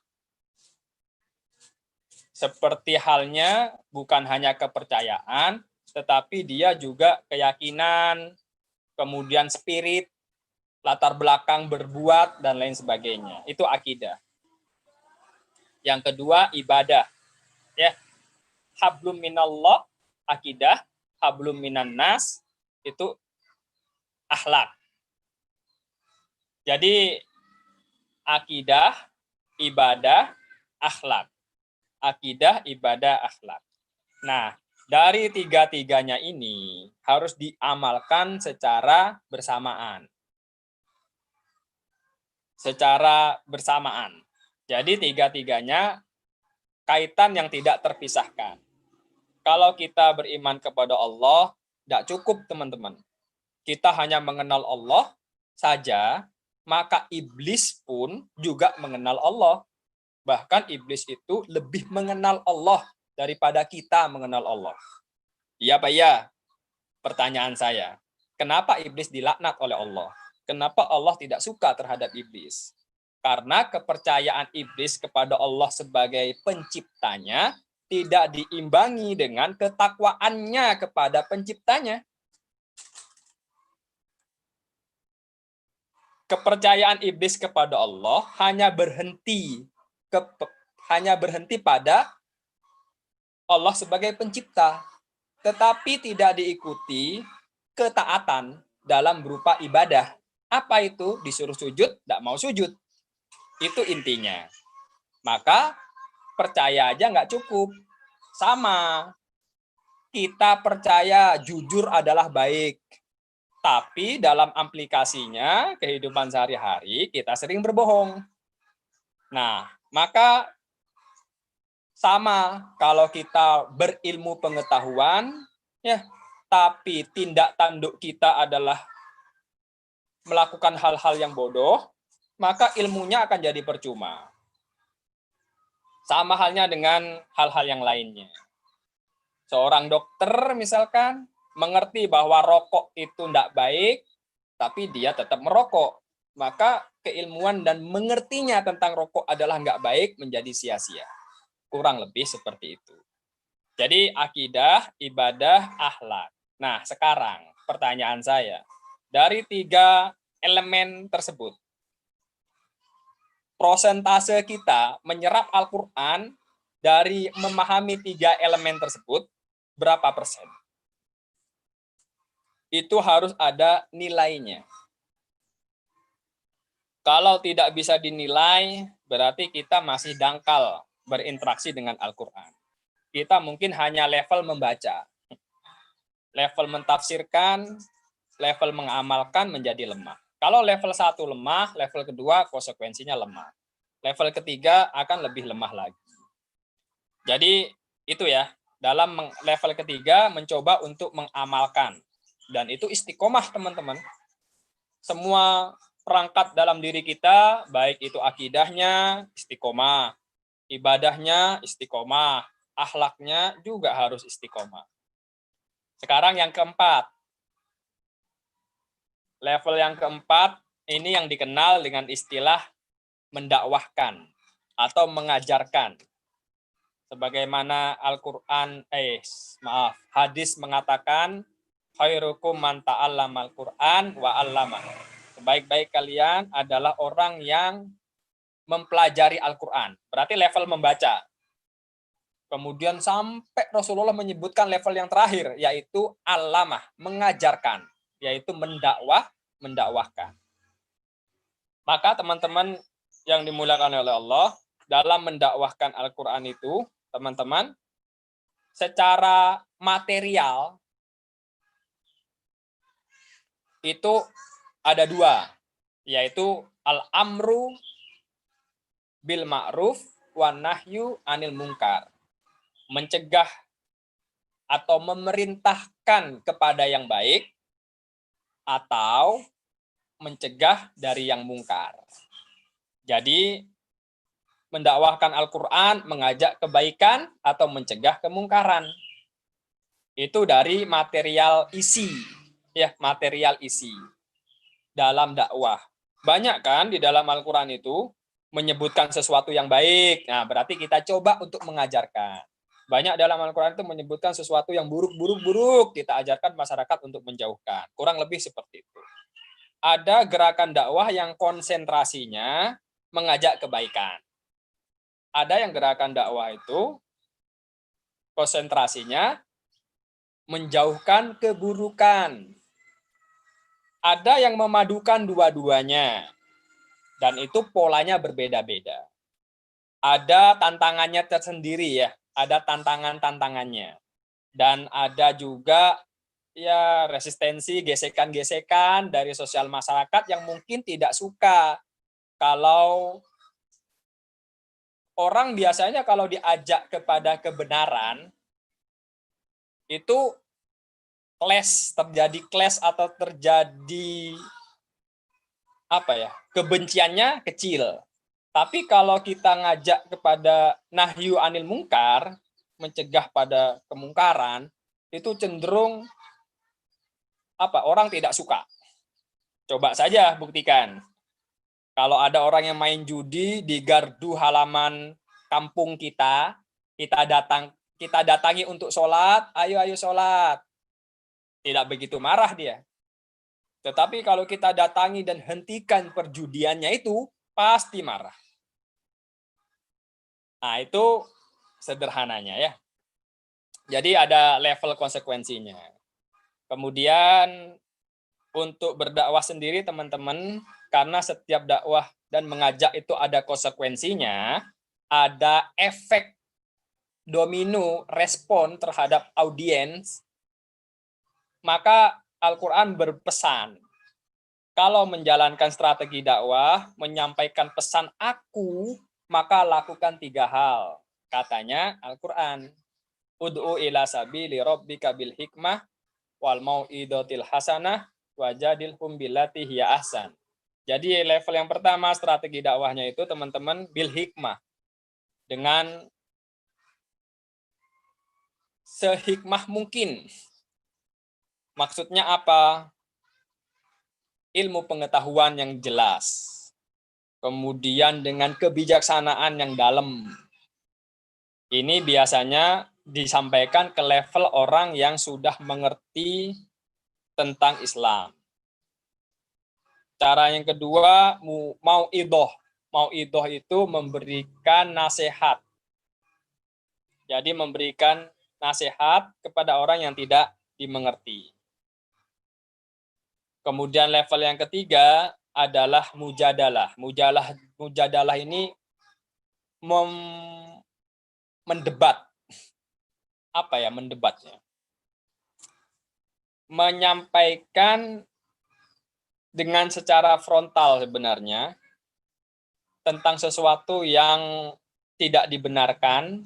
Seperti halnya bukan hanya kepercayaan, tetapi dia juga keyakinan, kemudian spirit, latar belakang berbuat, dan lain sebagainya. Itu akidah. Yang kedua, ibadah. Ya, hablum minallah, akidah, hablum minan nas, itu akhlak. Jadi, akidah, ibadah, akhlak. Akidah, ibadah, akhlak. Nah, dari 3-tiganya ini harus diamalkan secara bersamaan. secara bersamaan. Jadi tiga-tiganya kaitan yang tidak terpisahkan. Kalau kita beriman kepada Allah, tidak cukup teman-teman. Kita hanya mengenal Allah saja, maka iblis pun juga mengenal Allah. Bahkan iblis itu lebih mengenal Allah daripada kita mengenal Allah. Iya Pak, iya. Pertanyaan saya, kenapa iblis dilaknat oleh Allah? Kenapa Allah tidak suka terhadap iblis? Karena kepercayaan iblis kepada Allah sebagai penciptanya tidak diimbangi dengan ketakwaannya kepada penciptanya. Kepercayaan iblis kepada Allah hanya berhenti pada Allah sebagai pencipta, tetapi tidak diikuti ketaatan dalam berupa ibadah. Apa itu? Disuruh sujud, tidak mau sujud. Itu intinya. Maka percaya aja nggak cukup. Sama. Kita percaya jujur adalah baik. Tapi dalam aplikasinya, kehidupan sehari-hari, kita sering berbohong. Nah, maka sama kalau kita berilmu pengetahuan, ya, tapi tindak tanduk kita adalah melakukan hal-hal yang bodoh, maka ilmunya akan jadi percuma. Sama halnya dengan hal-hal yang lainnya. Seorang dokter misalkan mengerti bahwa rokok itu tidak baik, tapi dia tetap merokok. Maka keilmuan dan mengertinya tentang rokok adalah nggak baik menjadi sia-sia. Kurang lebih seperti itu. Jadi akidah, ibadah, akhlak. Nah sekarang pertanyaan saya, dari 3 elemen tersebut, prosentase kita menyerap Al-Quran dari memahami 3 elemen tersebut, berapa persen? Itu harus ada nilainya. Kalau tidak bisa dinilai, berarti kita masih dangkal berinteraksi dengan Al-Quran. Kita mungkin hanya level membaca. Level mentafsirkan, level mengamalkan menjadi lemah. Kalau level 1 lemah, level kedua konsekuensinya lemah. Level ketiga akan lebih lemah lagi. Jadi itu ya, dalam level ketiga mencoba untuk mengamalkan. Dan itu istiqomah teman-teman. Semua perangkat dalam diri kita, baik itu akidahnya istiqomah, ibadahnya istiqomah, akhlaknya juga harus istiqomah. Sekarang yang keempat. Level yang keempat, ini yang dikenal dengan istilah mendakwahkan atau mengajarkan. Sebagaimana hadis mengatakan, khairukum man ta'allamal Qur'an wa 'allamahu. Sebaik-baik kalian adalah orang yang mempelajari Al-Quran. Berarti level membaca. Kemudian sampai Rasulullah menyebutkan level yang terakhir, yaitu alamah, mengajarkan, yaitu mendakwahkan. Maka teman-teman yang dimuliakan oleh Allah, dalam mendakwahkan Al-Quran itu, teman-teman, secara material, itu ada 2, yaitu al-amru bil ma'ruf wa nahyu anil munkar. Mencegah atau memerintahkan kepada yang baik atau mencegah dari yang mungkar. Jadi mendakwahkan Al-Quran, mengajak kebaikan atau mencegah kemungkaran. Itu dari material isi, ya, material isi dalam dakwah. Banyak kan di dalam Al-Quran itu menyebutkan sesuatu yang baik. Nah, berarti kita coba untuk mengajarkan. Banyak dalam Al-Quran itu menyebutkan sesuatu yang buruk, kita ajarkan masyarakat untuk menjauhkan. Kurang lebih seperti itu. Ada gerakan dakwah yang konsentrasinya mengajak kebaikan. Ada yang gerakan dakwah itu konsentrasinya menjauhkan keburukan. Ada yang memadukan dua-duanya. Dan itu polanya berbeda-beda. Ada tantangannya tersendiri ya, ada tantangannya. Dan ada juga ya resistensi, gesekan-gesekan dari sosial masyarakat yang mungkin tidak suka kalau orang biasanya kalau diajak kepada kebenaran itu terjadi clash atau terjadi kebenciannya kecil. Tapi kalau kita ngajak kepada nahyu anil mungkar, mencegah pada kemungkaran, itu cenderung orang tidak suka. Coba saja buktikan. Kalau ada orang yang main judi di gardu halaman kampung kita datangi untuk sholat, ayo sholat. Tidak begitu marah dia. Tetapi kalau kita datangi dan hentikan perjudiannya itu, pasti marah. Nah, itu sederhananya ya. Jadi ada level konsekuensinya. Kemudian untuk berdakwah sendiri teman-teman, karena setiap dakwah dan mengajak itu ada konsekuensinya, ada efek domino respon terhadap audiens, maka Al-Quran berpesan, kalau menjalankan strategi dakwah, menyampaikan pesan aku, maka lakukan 3 hal. Katanya Al-Quran, ud'u ila sabili rabbika bil hikmah wal mau'idotil hasanah wajadilhum billati hiya ahsan. Jadi level yang pertama strategi dakwahnya itu teman-teman bil hikmah. Dengan sehikmah mungkin. Maksudnya apa? Ilmu pengetahuan yang jelas. Kemudian dengan kebijaksanaan yang dalam. Ini biasanya disampaikan ke level orang yang sudah mengerti tentang Islam. Cara yang kedua, mau'idoh. Mau'idoh itu memberikan nasihat. Jadi memberikan nasihat kepada orang yang tidak dimengerti. Kemudian level yang ketiga adalah mujadalah. Mujadalah ini mendebat. Apa ya mendebatnya? Menyampaikan dengan secara frontal sebenarnya tentang sesuatu yang tidak dibenarkan,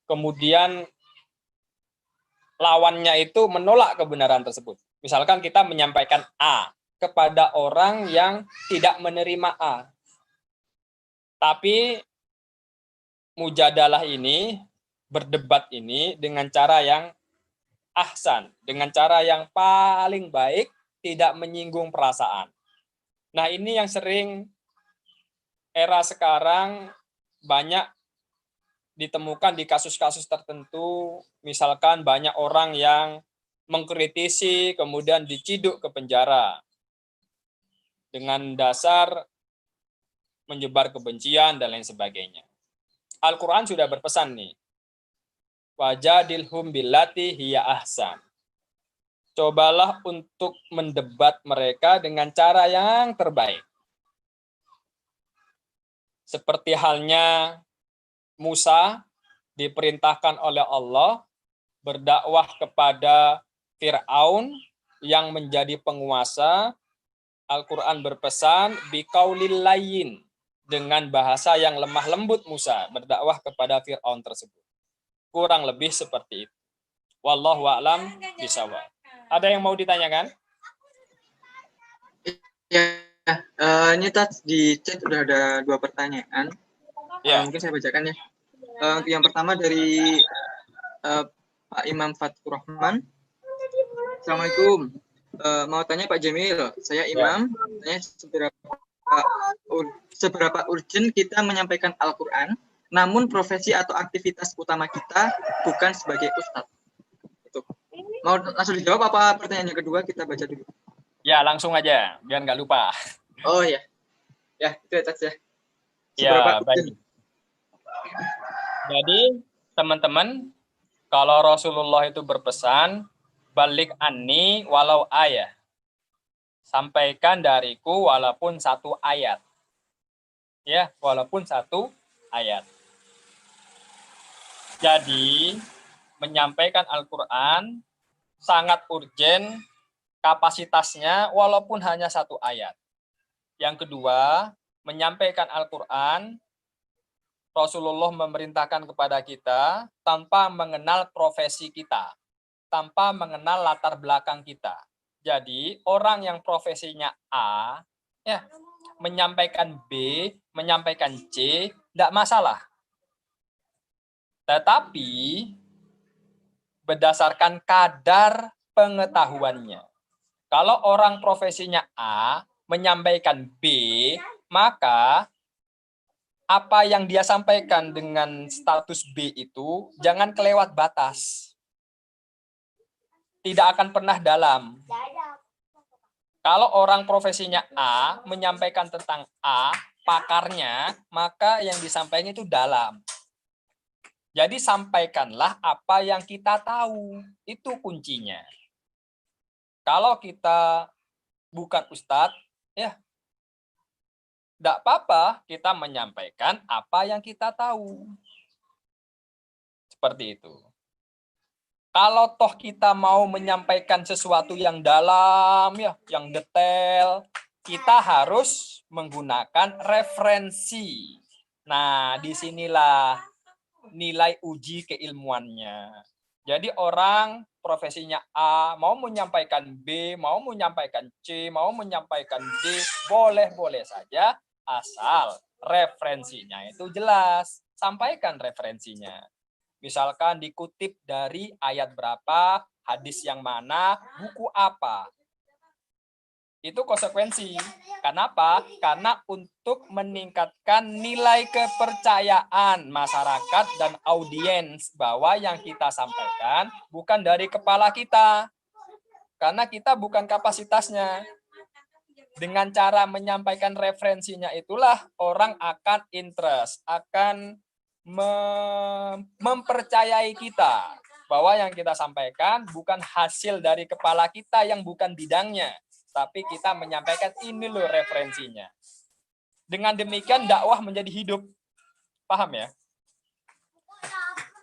kemudian lawannya itu menolak kebenaran tersebut. Misalkan kita menyampaikan A kepada orang yang tidak menerima A. Tapi mujadalah ini, berdebat ini dengan cara yang ahsan, dengan cara yang paling baik, tidak menyinggung perasaan. Nah, ini yang sering era sekarang banyak ditemukan di kasus-kasus tertentu, misalkan banyak orang yang mengkritisi, kemudian diciduk ke penjara dengan dasar menyebar kebencian dan lain sebagainya. Al-Quran sudah berpesan nih, wajadilhum billati hiya ahsan. Cobalah untuk mendebat mereka dengan cara yang terbaik. Seperti halnya Musa diperintahkan oleh Allah berdakwah kepada Fir'aun yang menjadi penguasa. Al-Quran berpesan biqaulil layyin, dengan bahasa yang lemah lembut Musa berdakwah kepada Fir'aun tersebut. Kurang lebih seperti itu. Wallahu a'lam bishawab. Ada yang mau ditanyakan? Ya, ini di chat udah ada 2 pertanyaan. Ya. Mungkin saya bacakan ya. Yang pertama dari Pak Imam Fatur Rahman. Assalamualaikum. Mau tanya Pak Jamil, saya Imam, tanya seberapa urgent kita menyampaikan Al-Quran, namun profesi atau aktivitas utama kita bukan sebagai ustadz. Itu. Mau langsung dijawab apa pertanyaan yang kedua kita baca dulu? Ya, langsung aja, biar nggak lupa. Oh ya, ya itu aja. Ya, baik. Jadi, teman-teman, kalau Rasulullah itu berpesan, balik anni walau ayat. Sampaikan dariku walaupun 1 ayat. Ya, walaupun 1 ayat. Jadi, menyampaikan Al-Quran sangat urgen, kapasitasnya walaupun hanya 1 ayat. Yang kedua, menyampaikan Al-Quran, Rasulullah memerintahkan kepada kita tanpa mengenal profesi kita, tanpa mengenal latar belakang kita. Jadi, orang yang profesinya A, ya, menyampaikan B, menyampaikan C, tidak masalah. Tetapi, berdasarkan kadar pengetahuannya. Kalau orang profesinya A, menyampaikan B, maka apa yang dia sampaikan dengan status B itu jangan kelewat batas. Tidak akan pernah dalam. Kalau orang profesinya A menyampaikan tentang A, pakarnya, maka yang disampaikan itu dalam. Jadi sampaikanlah apa yang kita tahu. Itu kuncinya. Kalau kita bukan ustadz, ya tidak apa-apa kita menyampaikan apa yang kita tahu. Seperti itu. Kalau toh kita mau menyampaikan sesuatu yang dalam, ya, yang detail, kita harus menggunakan referensi. Nah, disinilah nilai uji keilmuannya. Jadi orang profesinya A, mau menyampaikan B, mau menyampaikan C, mau menyampaikan D, boleh-boleh saja, asal referensinya itu jelas. Sampaikan referensinya. Misalkan dikutip dari ayat berapa, hadis yang mana, buku apa. Itu konsekuensi. Kenapa? Karena untuk meningkatkan nilai kepercayaan masyarakat dan audiens bahwa yang kita sampaikan bukan dari kepala kita. Karena kita bukan kapasitasnya. Dengan cara menyampaikan referensinya itulah orang akan interest, akan mempercayai kita bahwa yang kita sampaikan bukan hasil dari kepala kita yang bukan bidangnya, tapi kita menyampaikan ini loh referensinya. Dengan demikian dakwah menjadi hidup. Paham ya?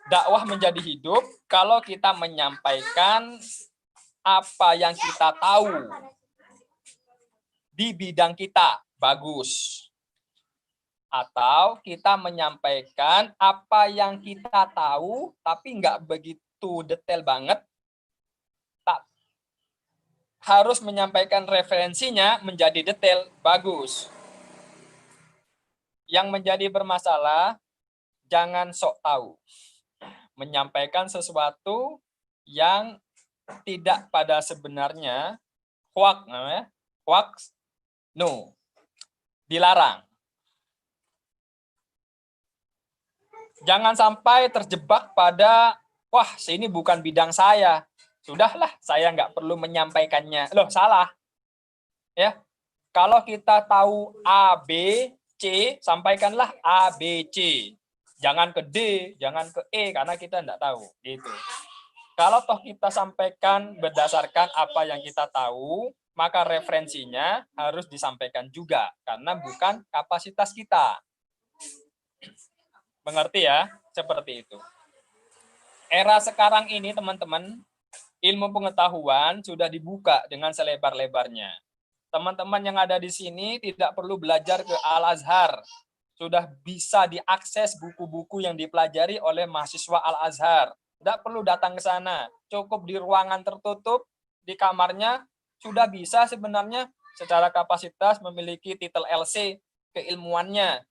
Dakwah menjadi hidup kalau kita menyampaikan apa yang kita tahu di bidang kita, bagus. Atau kita menyampaikan apa yang kita tahu, tapi nggak begitu detail banget. Harus menyampaikan referensinya menjadi detail, bagus. Yang menjadi bermasalah, jangan sok tahu. Menyampaikan sesuatu yang tidak pada sebenarnya, hoax, no, dilarang. Jangan sampai terjebak pada, wah, ini bukan bidang saya. Sudahlah, saya nggak perlu menyampaikannya. Loh, salah. Ya, kalau kita tahu A, B, C, sampaikanlah A, B, C. Jangan ke D, jangan ke E, karena kita nggak tahu. Gitu. Kalau toh kita sampaikan berdasarkan apa yang kita tahu, maka referensinya harus disampaikan juga, karena bukan kapasitas kita. Mengerti ya? Seperti itu. Era sekarang ini, teman-teman, ilmu pengetahuan sudah dibuka dengan selebar-lebarnya. Teman-teman yang ada di sini tidak perlu belajar ke Al-Azhar. Sudah bisa diakses buku-buku yang dipelajari oleh mahasiswa Al-Azhar. Tidak perlu datang ke sana. Cukup di ruangan tertutup, di kamarnya, sudah bisa sebenarnya secara kapasitas memiliki titel LC, keilmuannya.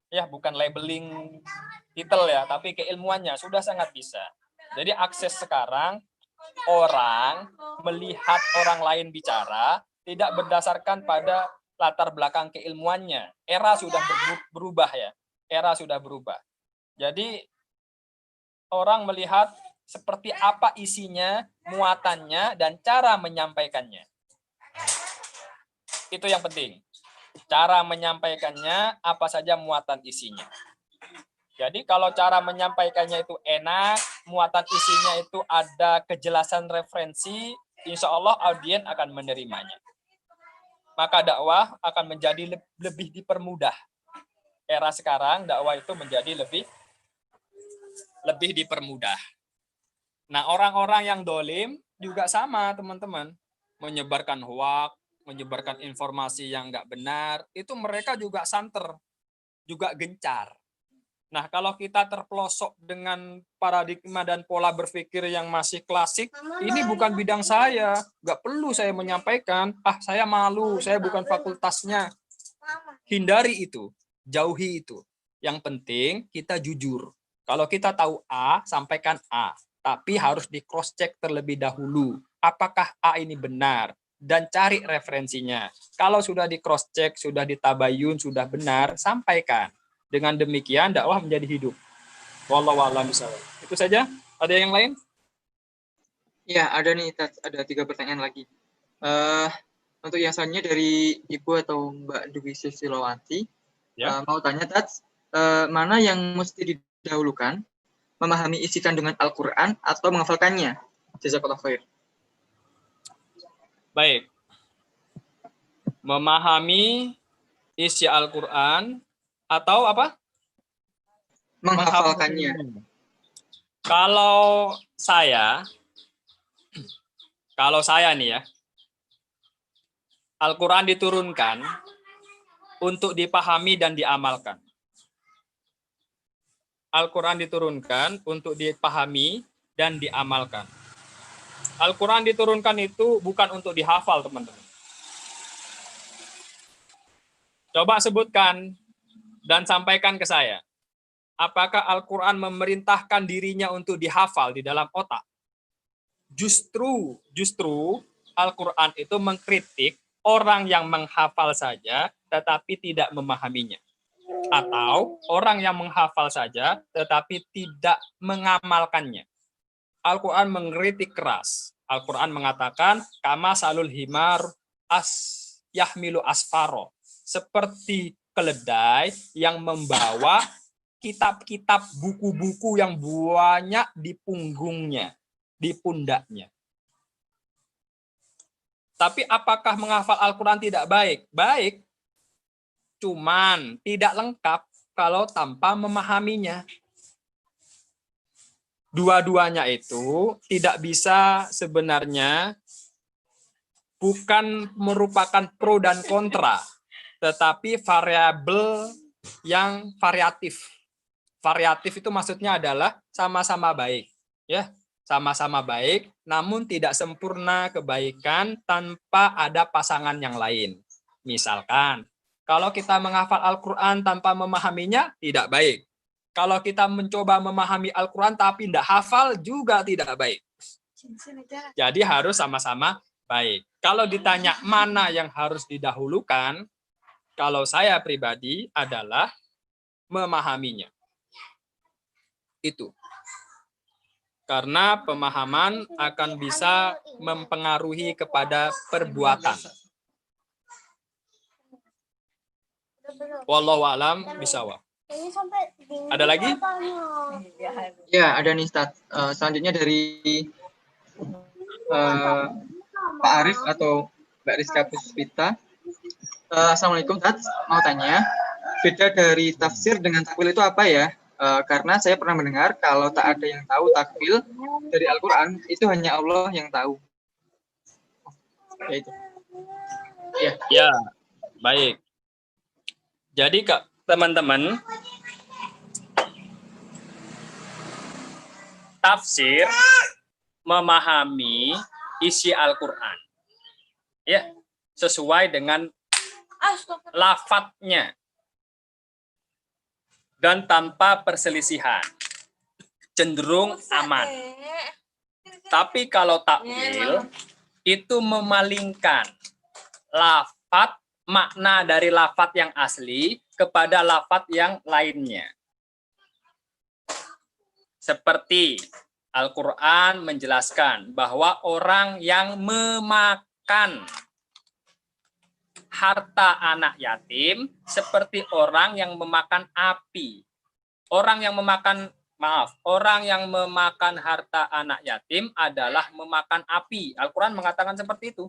Ya, bukan labeling titel ya, tapi keilmuannya sudah sangat bisa. Jadi akses sekarang, orang melihat orang lain bicara tidak berdasarkan pada latar belakang keilmuannya. Era sudah berubah ya. Era sudah berubah. Jadi orang melihat seperti apa isinya, muatannya, dan cara menyampaikannya. Itu yang penting. Cara menyampaikannya, apa saja muatan isinya. Jadi kalau cara menyampaikannya itu enak, muatan isinya itu ada kejelasan referensi, insya Allah audien akan menerimanya. Maka dakwah akan menjadi lebih dipermudah. Era sekarang dakwah itu menjadi lebih dipermudah. Nah, orang-orang yang dolim juga sama, teman-teman. Menyebarkan hoax, menyebarkan informasi yang nggak benar, itu mereka juga santer, juga gencar. Nah, kalau kita terpelosok dengan paradigma dan pola berpikir yang masih klasik, ini bukan bidang saya, nggak perlu saya menyampaikan, saya malu, saya bukan fakultasnya. Hindari itu, jauhi itu. Yang penting kita jujur. Kalau kita tahu A, sampaikan A. Tapi harus di cross check terlebih dahulu. Apakah A ini benar? Dan cari referensinya. Kalau sudah di cross check, sudah ditabayun, sudah benar, sampaikan. Dengan demikian dakwah menjadi hidup. Wallahu a'lam bishawab. Itu saja. Ada yang lain? Ya, ada nih, ada 3 pertanyaan lagi. Untuk yang selanjutnya dari Ibu atau Mbak Dwi Susilowati, mau tanya, Tats, mana yang mesti didahulukan, memahami isi kandungan Al-Quran atau menghafalkannya? Jazakallah khair. Baik. Memahami isi Al-Quran atau apa? Menghafalkannya. Kalau saya nih ya, Al-Quran diturunkan untuk dipahami dan diamalkan. Al-Quran diturunkan untuk dipahami dan diamalkan. Al-Quran diturunkan itu bukan untuk dihafal, teman-teman. Coba sebutkan dan sampaikan ke saya. Apakah Al-Quran memerintahkan dirinya untuk dihafal di dalam otak? Justru Al-Quran itu mengkritik orang yang menghafal saja tetapi tidak memahaminya. Atau orang yang menghafal saja tetapi tidak mengamalkannya. Al-Quran mengkritik keras. Al-Quran mengatakan, kama salul himar yahmilu asfaro. Seperti keledai yang membawa kitab-kitab, buku-buku yang banyak di punggungnya, di pundaknya. Tapi apakah menghafal Al-Quran tidak baik? Baik, cuman tidak lengkap kalau tanpa memahaminya. Dua-duanya itu tidak bisa sebenarnya, bukan merupakan pro dan kontra, tetapi variabel yang variatif. Variatif itu maksudnya adalah sama-sama baik, ya, sama-sama baik, namun tidak sempurna kebaikan tanpa ada pasangan yang lain. Misalkan, kalau kita menghafal Al-Quran tanpa memahaminya, tidak baik. Kalau kita mencoba memahami Al-Quran tapi tidak hafal, juga tidak baik. Jadi harus sama-sama baik. Kalau ditanya mana yang harus didahulukan, kalau saya pribadi adalah memahaminya. Itu. Karena pemahaman akan bisa mempengaruhi kepada perbuatan. Wallahu a'lam bishawab. Ada lagi? Ya, ada nih, Ustaz. Selanjutnya dari Pak Arif atau Mbak Rizka Puspita. Assalamualaikum, Tats. Mau tanya, beda dari tafsir dengan takwil itu apa ya? Karena saya pernah mendengar kalau tak ada yang tahu takwil dari Al-Quran, itu hanya Allah yang tahu. Ya, itu. Ya, baik. Jadi, teman-teman, tafsir memahami isi Al-Quran. Ya, sesuai dengan lafadznya dan tanpa perselisihan, cenderung aman. Tapi kalau takwil itu memalingkan lafadz, makna dari lafadz yang asli kepada lafadz yang lainnya. Seperti Al-Quran menjelaskan bahwa orang yang memakan harta anak yatim seperti orang yang memakan api. Orang yang memakan harta anak yatim adalah memakan api. Al-Quran mengatakan seperti itu.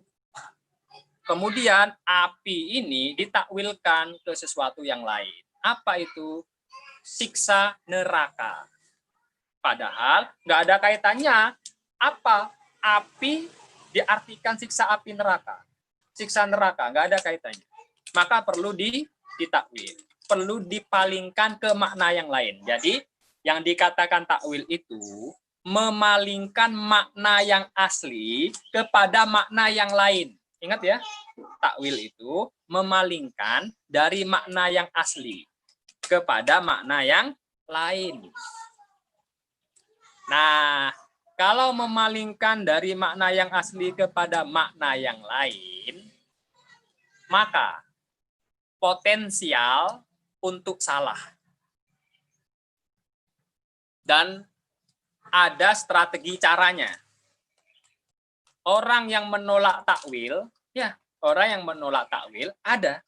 Kemudian api ini ditakwilkan ke sesuatu yang lain. Apa itu? Siksa neraka. Padahal nggak ada kaitannya. Apa? Api diartikan siksa api neraka. siksa neraka, nggak ada kaitannya. Maka perlu ditakwil, perlu dipalingkan ke makna yang lain. Jadi yang dikatakan takwil itu memalingkan makna yang asli kepada makna yang lain. Ingat ya, takwil itu memalingkan dari makna yang asli kepada makna yang lain. Nah, kalau memalingkan dari makna yang asli kepada makna yang lain, maka potensial untuk salah. Dan ada strategi caranya. Orang yang menolak takwil, ya, orang yang menolak takwil ada.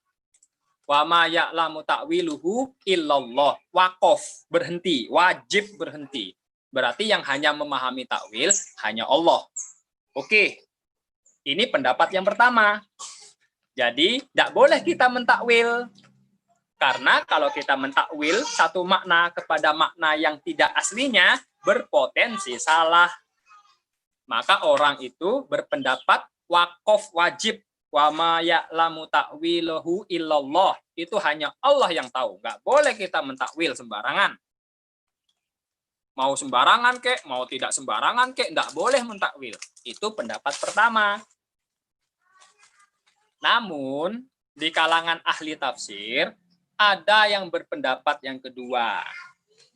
Wa ma ya'lamu ta'wiluhu illallah. Waqaf, berhenti, wajib berhenti. Berarti yang hanya memahami takwil hanya Allah. Oke. Ini pendapat yang pertama. Jadi, tidak boleh kita mentakwil. Karena kalau kita mentakwil satu makna kepada makna yang tidak aslinya, berpotensi salah. Maka orang itu berpendapat waqaf wajib. Wa ma ya'lamu ta'wilahu illallah. Itu hanya Allah yang tahu. Nggak boleh kita mentakwil sembarangan. Mau sembarangan kek, mau tidak sembarangan kek, nggak boleh mentakwil. Itu pendapat pertama. Namun, di kalangan ahli tafsir, ada yang berpendapat yang kedua.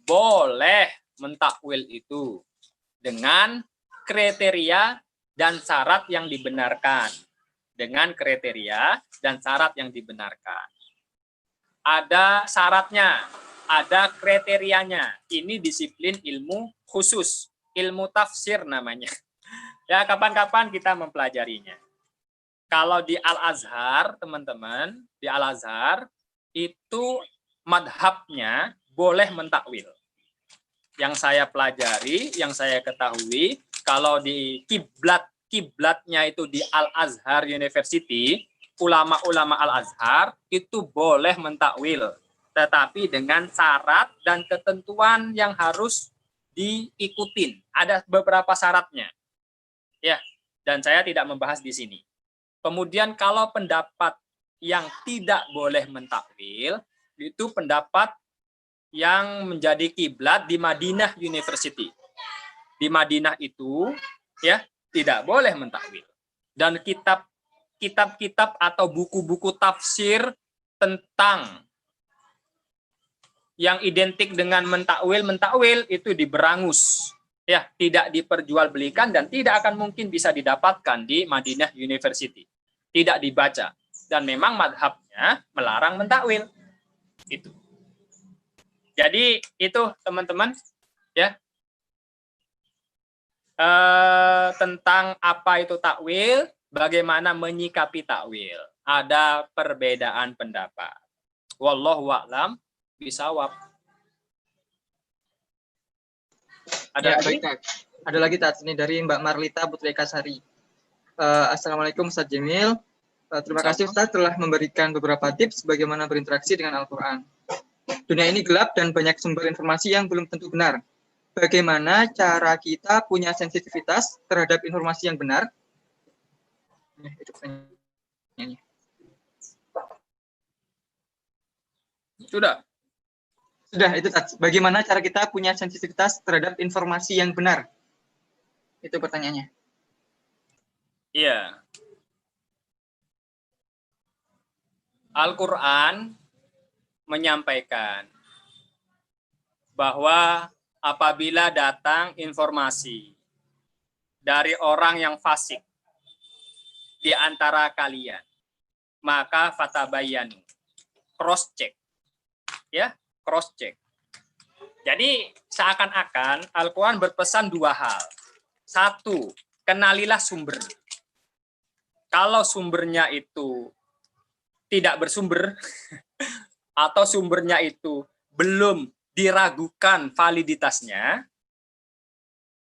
Boleh mentakwil itu dengan kriteria dan syarat yang dibenarkan. Dengan kriteria dan syarat yang dibenarkan. Ada syaratnya, ada kriterianya. Ini disiplin ilmu khusus, ilmu tafsir namanya. Ya, kapan-kapan kita mempelajarinya. Kalau di Al-Azhar, teman-teman, di Al-Azhar, itu madhabnya boleh mentakwil. Yang saya pelajari, yang saya ketahui, kalau di kiblatnya itu di Al-Azhar University, ulama-ulama Al-Azhar itu boleh mentakwil, tetapi dengan syarat dan ketentuan yang harus diikutin. Ada beberapa syaratnya. Ya, dan saya tidak membahas di sini. Kemudian kalau pendapat yang tidak boleh mentakwil, itu pendapat yang menjadi kiblat di Madinah University. Di Madinah itu, ya, tidak boleh mentakwil. Dan kitab-kitab atau buku-buku tafsir tentang yang identik dengan mentakwil itu diberangus, ya, tidak diperjualbelikan dan tidak akan mungkin bisa didapatkan di Madinah University. Tidak dibaca, dan memang madhabnya melarang mentakwil. Itu. Jadi itu teman-teman, ya, tentang apa itu takwil, bagaimana menyikapi takwil. Ada perbedaan pendapat. Wallahu a'lam bishawab. Ada lagi? Ada lagi Tats, ini dari Mbak Marlita Putri Kasari. Assalamualaikum Ustaz Jamil. Terima kasih Ustaz telah memberikan beberapa tips bagaimana berinteraksi dengan Al-Quran. Dunia ini gelap dan banyak sumber informasi yang belum tentu benar. Bagaimana cara kita punya sensitivitas terhadap informasi yang benar? Itu pertanyaannya. Sudah, itu Tats. Bagaimana cara kita punya sensitivitas terhadap informasi yang benar? Itu pertanyaannya. iya. Al-Quran menyampaikan bahwa apabila datang informasi dari orang yang fasik di antara kalian, maka fatabayyanu, cross check. Ya, cross check. Jadi seakan-akan Al-Quran berpesan dua hal. Satu, kenalilah sumber. Kalau sumbernya itu tidak bersumber atau sumbernya itu belum diragukan validitasnya,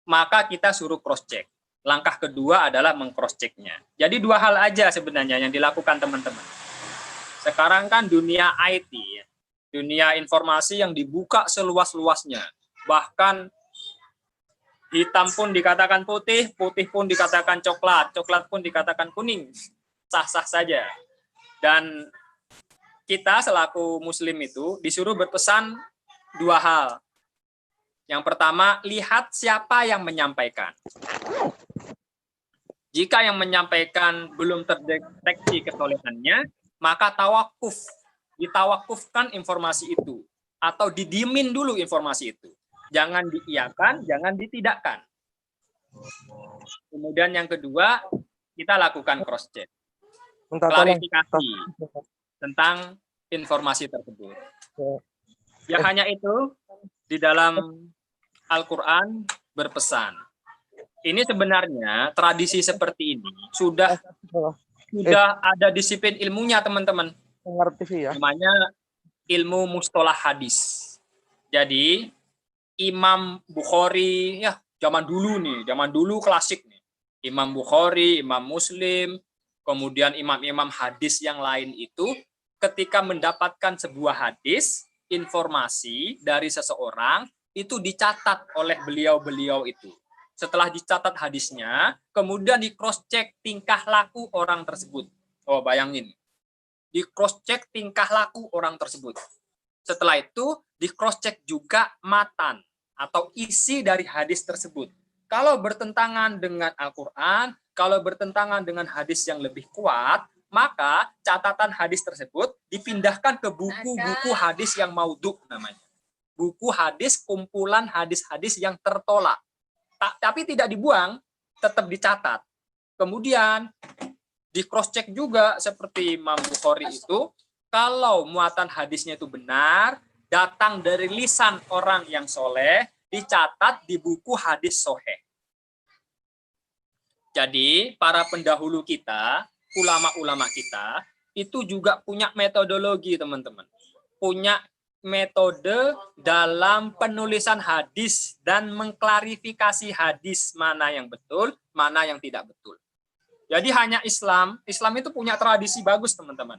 maka kita suruh cross check. Langkah kedua adalah meng-cross checknya. Jadi dua hal aja sebenarnya yang dilakukan teman-teman. Sekarang kan dunia IT, dunia informasi yang dibuka seluas-luasnya. Bahkan hitam pun dikatakan putih, putih pun dikatakan coklat, coklat pun dikatakan kuning. sah-sah saja. Dan kita selaku muslim itu disuruh berpesan dua hal. Yang pertama, lihat siapa yang menyampaikan. Jika yang menyampaikan belum terdeteksi ketolerannya, maka tawakuf, ditawakufkan informasi itu, atau didiemin dulu informasi itu. Jangan diiyakan, jangan ditidakkan. Kemudian yang kedua, kita lakukan cross-check, klarifikasi tentang informasi tersebut. Ya hanya itu, di dalam Al-Quran berpesan. Ini sebenarnya tradisi seperti ini sudah ada disiplin ilmunya, teman-teman. Namanya ilmu mustalah hadis. Jadi Imam Bukhari, ya zaman dulu klasik nih. Imam Bukhari, Imam Muslim, kemudian imam-imam hadis yang lain itu ketika mendapatkan sebuah hadis, informasi dari seseorang, itu dicatat oleh beliau-beliau itu. Setelah dicatat hadisnya, kemudian di cross-check tingkah laku orang tersebut. Oh, bayangin. Di cross-check tingkah laku orang tersebut. Setelah itu, di cross-check juga matan atau isi dari hadis tersebut. Kalau bertentangan dengan Al-Quran, kalau bertentangan dengan hadis yang lebih kuat, maka catatan hadis tersebut dipindahkan ke buku-buku hadis yang maudhu namanya. Buku hadis, kumpulan hadis-hadis yang tertolak. Tapi tidak dibuang, tetap dicatat. Kemudian di cross-check juga seperti Imam Bukhari itu, kalau muatan hadisnya itu benar, datang dari lisan orang yang soleh, dicatat di buku hadis soheh. Jadi para pendahulu kita, ulama-ulama kita, itu juga punya metodologi, teman-teman. Punya metode dalam penulisan hadis dan mengklarifikasi hadis mana yang betul, mana yang tidak betul. Jadi hanya Islam itu punya tradisi bagus, teman-teman.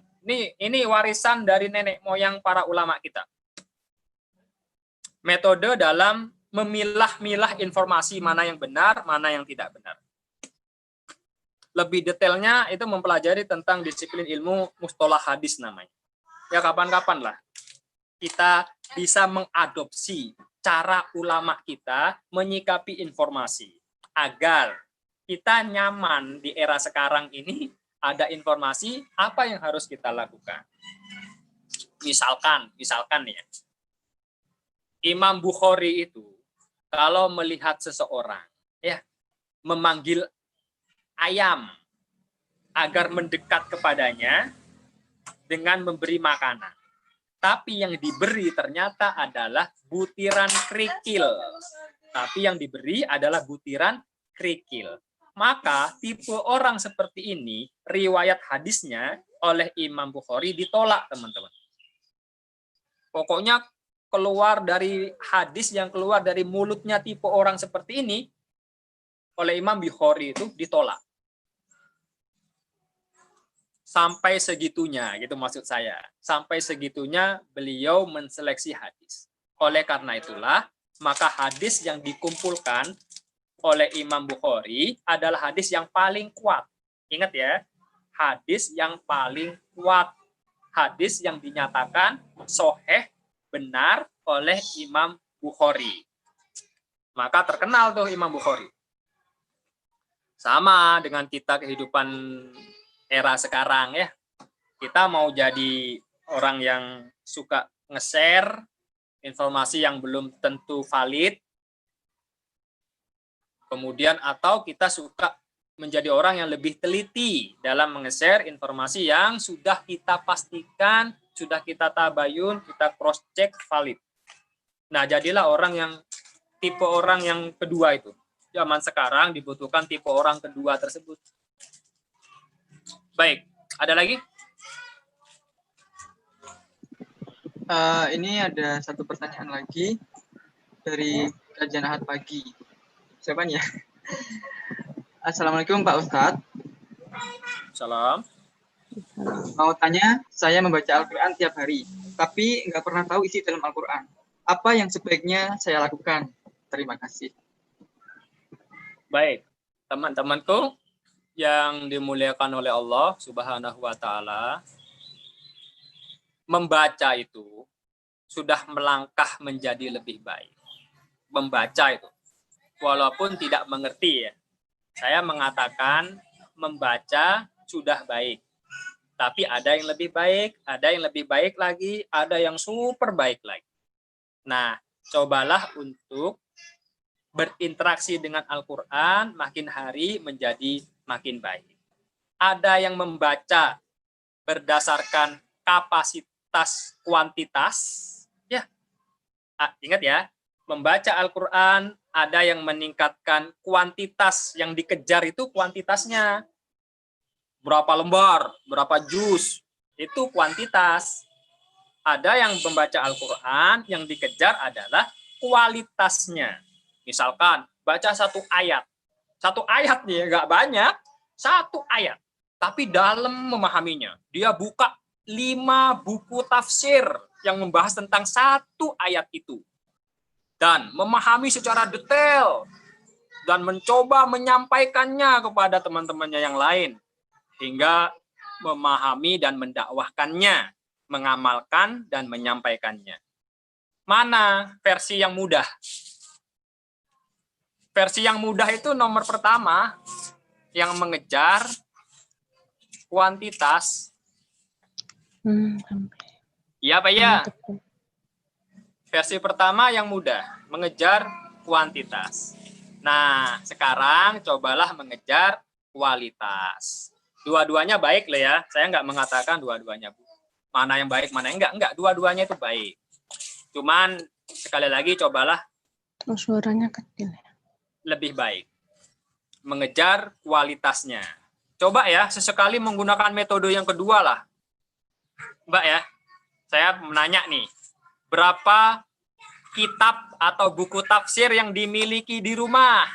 Ini warisan dari nenek moyang para ulama kita. Metode dalam memilah-milah informasi mana yang benar, mana yang tidak benar. Lebih detailnya itu mempelajari tentang disiplin ilmu mustalah hadis namanya. Ya kapan-kapan lah kita bisa mengadopsi cara ulama kita menyikapi informasi agar kita nyaman di era sekarang ini. Ada informasi apa yang harus kita lakukan. Misalkan ya, Imam Bukhari itu kalau melihat seseorang ya memanggil ayam agar mendekat kepadanya dengan memberi makanan. Tapi yang diberi ternyata adalah butiran kerikil. Tapi yang diberi adalah butiran kerikil. Maka tipe orang seperti ini, riwayat hadisnya oleh Imam Bukhari ditolak, teman-teman. Pokoknya keluar dari hadis yang keluar dari mulutnya tipe orang seperti ini, oleh Imam Bukhari itu ditolak. Sampai segitunya, gitu maksud saya. Sampai segitunya beliau menseleksi hadis. Oleh karena itulah, maka hadis yang dikumpulkan oleh Imam Bukhari adalah hadis yang paling kuat. Ingat ya, hadis yang paling kuat. Hadis yang dinyatakan sahih, benar oleh Imam Bukhari. Maka terkenal tuh Imam Bukhari. Sama dengan kita kehidupan era sekarang ya, kita mau jadi orang yang suka nge-share informasi yang belum tentu valid, kemudian atau kita suka menjadi orang yang lebih teliti dalam nge-share informasi yang sudah kita pastikan, sudah kita tabayun, kita cross-check valid. Nah, jadilah orang yang tipe orang yang kedua itu. Zaman sekarang dibutuhkan tipe orang kedua tersebut. Baik, ada lagi? Ini ada satu pertanyaan lagi dari kajian Ahad pagi. Siapa nih ya? Assalamualaikum Pak Ustadz. Salam. Mau tanya, saya membaca Al-Quran tiap hari, tapi nggak pernah tahu isi dalam Al-Quran. Apa yang sebaiknya saya lakukan? Terima kasih. Baik, teman-temanku yang dimuliakan oleh Allah Subhanahu wa taala, membaca itu sudah melangkah menjadi lebih baik. Membaca itu walaupun tidak mengerti ya. Saya mengatakan membaca sudah baik. Tapi ada yang lebih baik, ada yang lebih baik lagi, ada yang super baik lagi. Nah, cobalah untuk berinteraksi dengan Al-Quran makin hari menjadi makin baik. Ada yang membaca berdasarkan kapasitas kuantitas, ya. Ingat ya, membaca Al-Quran ada yang meningkatkan kuantitas, yang dikejar itu kuantitasnya. Berapa lembar, berapa juz, itu kuantitas. Ada yang membaca Al-Quran, yang dikejar adalah kualitasnya. Misalkan, baca satu ayat. Satu ayat nih, nggak banyak. Satu ayat. Tapi dalam memahaminya, dia buka 5 buku tafsir yang membahas tentang satu ayat itu. Dan memahami secara detail. Dan mencoba menyampaikannya kepada teman-temannya yang lain. Hingga memahami dan mendakwahkannya. Mengamalkan dan menyampaikannya. Mana versi yang mudah? Versi yang mudah itu nomor pertama. Yang mengejar kuantitas. Iya Pak ya? Versi pertama yang mudah, mengejar kuantitas. Nah, sekarang cobalah mengejar kualitas. Dua-duanya baik lah ya. Saya nggak mengatakan dua-duanya mana yang baik, mana yang enggak. Dua-duanya itu baik. Cuman sekali lagi cobalah Suaranya kecil. lebih baik. Mengejar kualitasnya. Coba ya, sesekali menggunakan metode yang kedua lah. Mbak ya, saya menanya nih, berapa kitab atau buku tafsir yang dimiliki di rumah?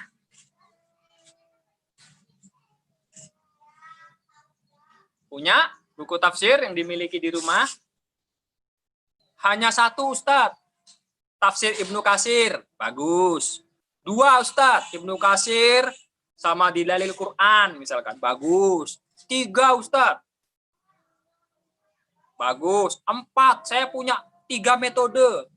Punya buku tafsir yang dimiliki di rumah? Hanya satu Ustadz. Tafsir Ibnu Katsir, bagus. 2 Ustadz, Ibnu Katsir sama Dilalil Quran misalkan, bagus. 3 Ustadz, bagus. 4, saya punya 3 metode.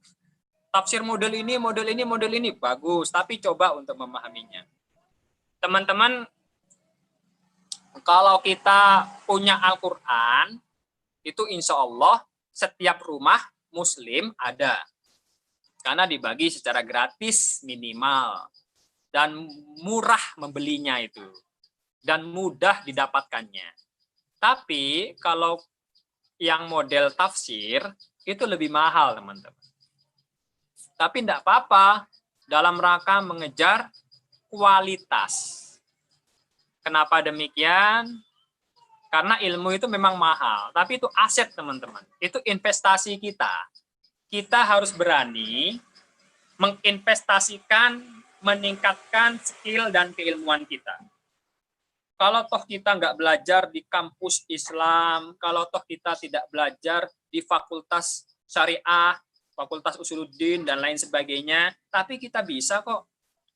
Tafsir model ini, model ini, model ini, bagus. Tapi coba untuk memahaminya. Teman-teman, kalau kita punya Al-Quran, itu insya Allah setiap rumah Muslim ada. Karena dibagi secara gratis minimal. Dan murah membelinya itu. Dan mudah didapatkannya. Tapi kalau yang model tafsir, itu lebih mahal teman-teman. Tapi tidak apa-apa. Dalam rangka mengejar kualitas. Kenapa demikian? Karena ilmu itu memang mahal. Tapi itu aset teman-teman. Itu investasi kita. Kita harus berani menginvestasikan, meningkatkan skill dan keilmuan kita. Kalau toh kita nggak belajar di kampus Islam, kalau toh kita tidak belajar di fakultas syariah, fakultas usuluddin, dan lain sebagainya, tapi kita bisa kok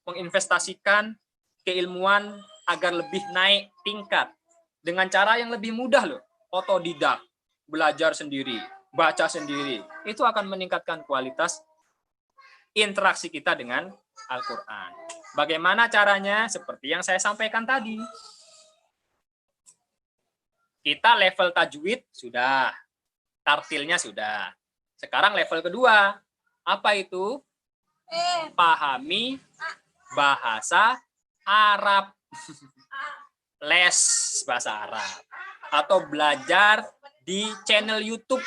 menginvestasikan keilmuan agar lebih naik tingkat. Dengan cara yang lebih mudah loh, otodidak, belajar sendiri, baca sendiri, itu akan meningkatkan kualitas interaksi kita dengan Al-Quran. Bagaimana caranya? Seperti yang saya sampaikan tadi. Kita level tajwid sudah, tartilnya sudah. Sekarang level kedua, apa itu? Pahami bahasa Arab. Les bahasa Arab. Atau belajar di channel YouTube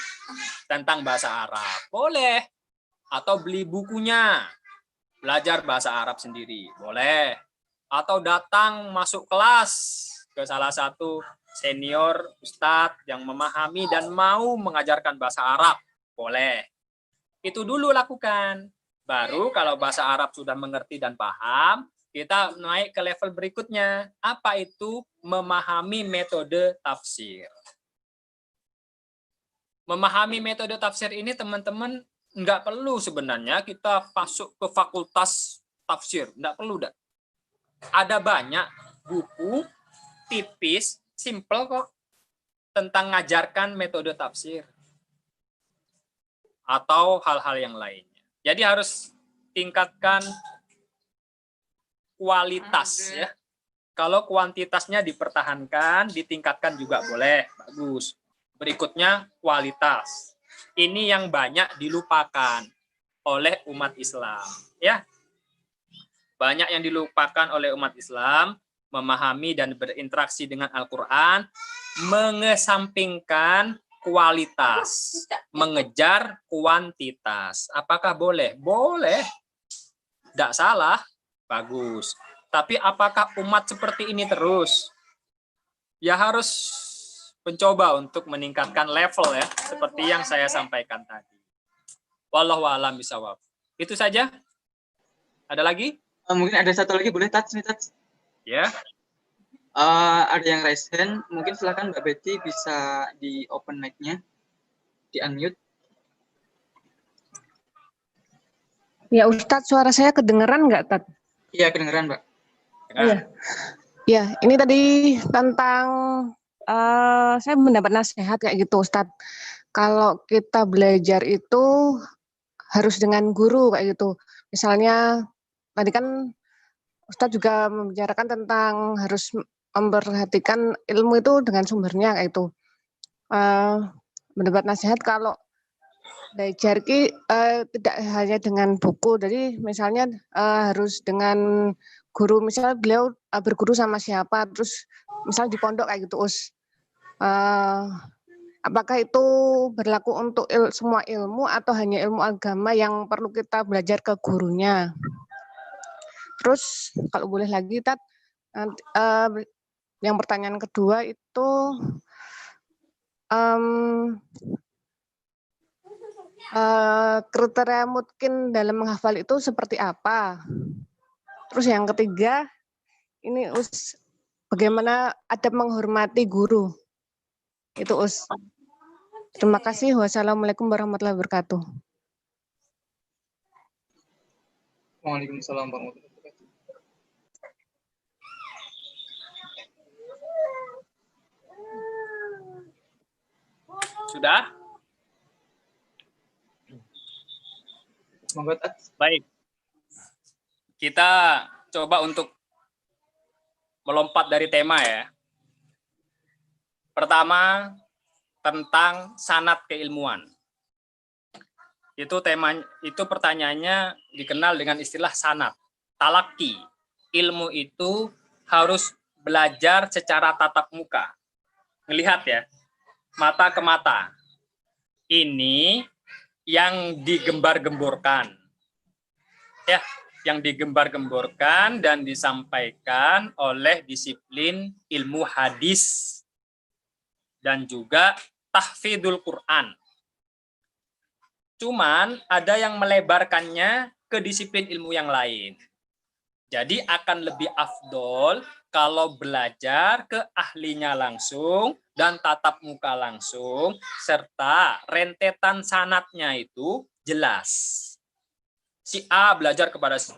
tentang bahasa Arab. Boleh. Atau beli bukunya. Belajar bahasa Arab sendiri. Boleh. Atau datang masuk kelas ke salah satu senior ustadz yang memahami dan mau mengajarkan bahasa Arab. Boleh. Itu dulu lakukan. Baru kalau bahasa Arab sudah mengerti dan paham, kita naik ke level berikutnya. Apa itu? Memahami metode tafsir. Memahami metode tafsir ini teman-teman nggak perlu sebenarnya kita masuk ke fakultas tafsir. Nggak perlu. Ada banyak buku tipis, simple kok, tentang ngajarkan metode tafsir atau hal-hal yang lainnya. Jadi harus tingkatkan kualitas ya. Kalau kuantitasnya dipertahankan, ditingkatkan juga boleh, bagus. Berikutnya kualitas. Ini yang banyak dilupakan oleh umat Islam, ya. Banyak yang dilupakan oleh umat Islam memahami dan berinteraksi dengan Al-Qur'an, mengesampingkan kualitas, mengejar kuantitas. Apakah boleh? Boleh. Tidak salah, bagus. Tapi apakah umat seperti ini terus? Ya harus mencoba untuk meningkatkan level ya, seperti yang saya sampaikan tadi. Wallahu a'lam bishawab. Itu saja. Ada lagi? Mungkin ada satu lagi, boleh touch nih, touch. Ya. Ada yang raise hand, mungkin silakan Mbak Betty bisa di open mic-nya, di unmute. Ya Ustadz, suara saya kedengeran nggak, Tat? Iya, kedengeran, Mbak. Iya. Ya, ini tadi tentang saya mendapat nasihat kayak gitu, Ustadz. Kalau kita belajar itu harus dengan guru kayak gitu. Misalnya tadi kan Ustadz juga membicarakan tentang harus memperhatikan ilmu itu dengan sumbernya kayak itu. Mendapat nasihat kalau belajar tidak hanya dengan buku, jadi misalnya harus dengan guru, misalnya beliau berguru sama siapa, terus misalnya di pondok kayak gitu, apakah itu berlaku untuk semua ilmu atau hanya ilmu agama yang perlu kita belajar ke gurunya? Terus kalau boleh lagi, Tat, yang pertanyaan kedua itu kriteria mungkin dalam menghafal itu seperti apa? Terus yang ketiga, ini bagaimana adab menghormati guru? Itu Terima kasih. Wassalamualaikum warahmatullahi wabarakatuh. Waalaikumsalam warahmatullahi wabarakatuh. Sudah? Semoga baik. Kita coba untuk melompat dari tema ya. Pertama, tentang sanad keilmuan. Itu pertanyaannya dikenal dengan istilah sanad, talaki. Ilmu itu harus belajar secara tatap muka. Melihat ya, mata ke mata. Ini yang digembar-gemborkan. Ya, yang digembar-gemborkan dan disampaikan oleh disiplin ilmu hadis dan juga tahfidzul Quran. Cuman ada yang melebarkannya ke disiplin ilmu yang lain. Jadi akan lebih afdol kalau belajar ke ahlinya langsung dan tatap muka langsung, serta rentetan sanadnya itu jelas. Si A belajar kepada si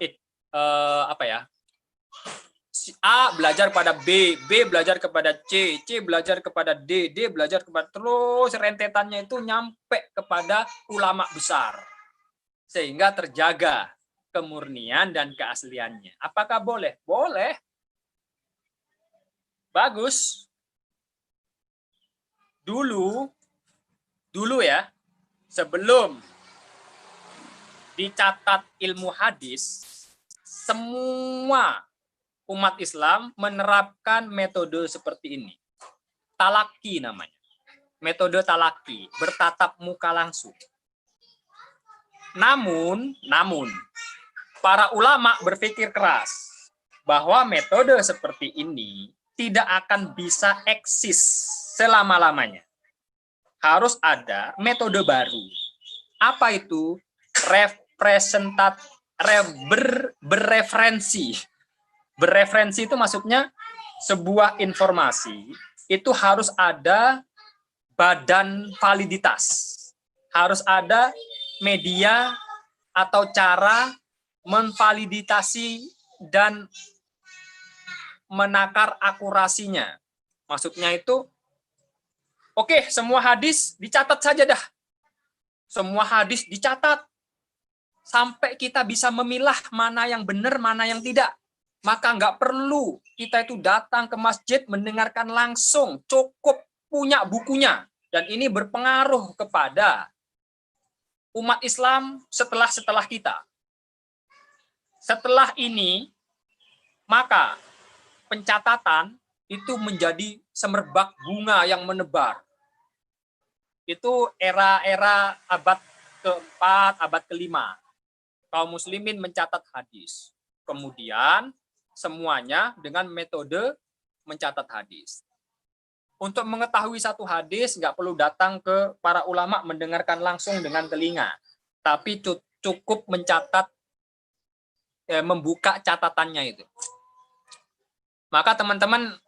A belajar kepada B, B belajar kepada C, C belajar kepada D, D belajar kepada, terus rentetannya itu nyampe kepada ulama besar. Sehingga terjaga kemurnian dan keasliannya. Apakah boleh? Boleh. Bagus. Dulu ya, sebelum dicatat ilmu hadis, semua umat Islam menerapkan metode seperti ini. Talaki namanya. Metode talaki, bertatap muka langsung. Namun, para ulama berpikir keras bahwa metode seperti ini tidak akan bisa eksis selama-lamanya. Harus ada metode baru. Apa itu? Bereferensi. Bereferensi itu maksudnya sebuah informasi itu harus ada badan validitas. Harus ada media atau cara memvalidasi dan menakar akurasinya. Maksudnya itu, oke, semua hadis dicatat saja dah. Semua hadis dicatat. Sampai kita bisa memilah mana yang benar, mana yang tidak. Maka nggak perlu kita itu datang ke masjid mendengarkan langsung. Cukup punya bukunya. Dan ini berpengaruh kepada umat Islam setelah kita. Setelah ini, maka pencatatan itu menjadi semerbak bunga yang menebar. Itu era-era abad keempat, abad kelima. Kaum muslimin mencatat hadis. Kemudian semuanya dengan metode mencatat hadis. Untuk mengetahui satu hadis, nggak perlu datang ke para ulama mendengarkan langsung dengan telinga. Tapi cukup mencatat, membuka catatannya itu. Maka teman-teman,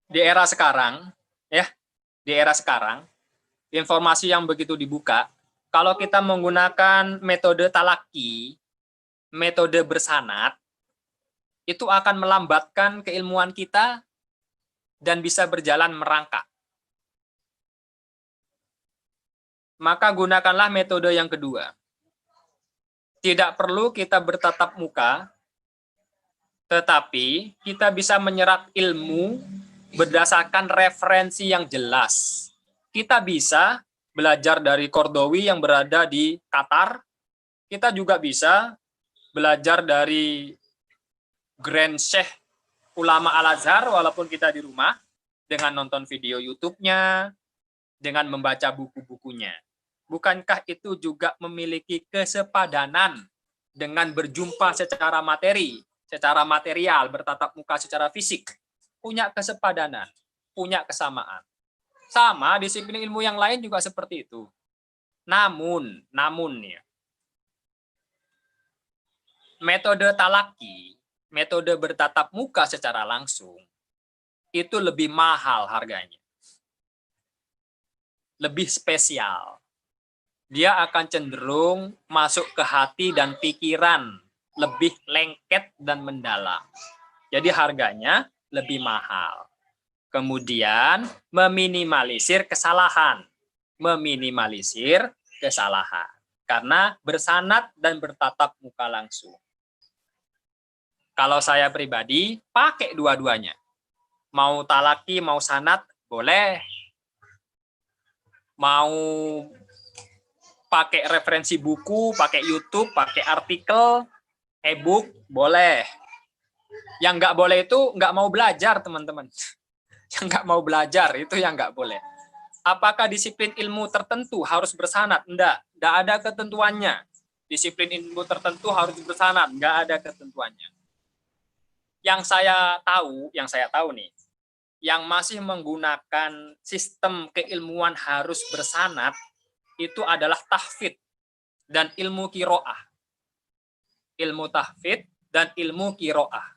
di era sekarang, informasi yang begitu dibuka, kalau kita menggunakan metode talaki, metode bersanad, itu akan melambatkan keilmuan kita dan bisa berjalan merangkak. Maka gunakanlah metode yang kedua. Tidak perlu kita bertatap muka, tetapi kita bisa menyerap ilmu berdasarkan referensi yang jelas. Kita bisa belajar dari Kordowi yang berada di Qatar. Kita juga bisa belajar dari Grand Sheikh Ulama Al-Azhar walaupun kita di rumah, dengan nonton video YouTube-nya, dengan membaca buku-bukunya. Bukankah itu juga memiliki kesepadanan dengan berjumpa secara materi, secara material, bertatap muka secara fisik? Punya kesepadanan, punya kesamaan. Sama, disiplin ilmu yang lain juga seperti itu. Namun ya, metode talaki, metode bertatap muka secara langsung, itu lebih mahal harganya. Lebih spesial. Dia akan cenderung masuk ke hati dan pikiran, lebih lengket dan mendalam. Jadi harganya lebih mahal. Kemudian meminimalisir kesalahan. Karena bersanad dan bertatap muka langsung. Kalau saya pribadi, pakai dua-duanya. Mau talaki, mau sanad, boleh. Mau pakai referensi buku, pakai YouTube, pakai artikel, e-book, boleh. Yang nggak boleh itu nggak mau belajar, teman-teman. Yang nggak mau belajar, itu yang nggak boleh. Apakah disiplin ilmu tertentu harus bersanad? Enggak ada ketentuannya. Disiplin ilmu tertentu harus bersanad, nggak ada ketentuannya. Yang saya tahu nih, yang masih menggunakan sistem keilmuan harus bersanad, itu adalah tahfidz dan ilmu qiraah. Ilmu tahfidz dan ilmu qiraah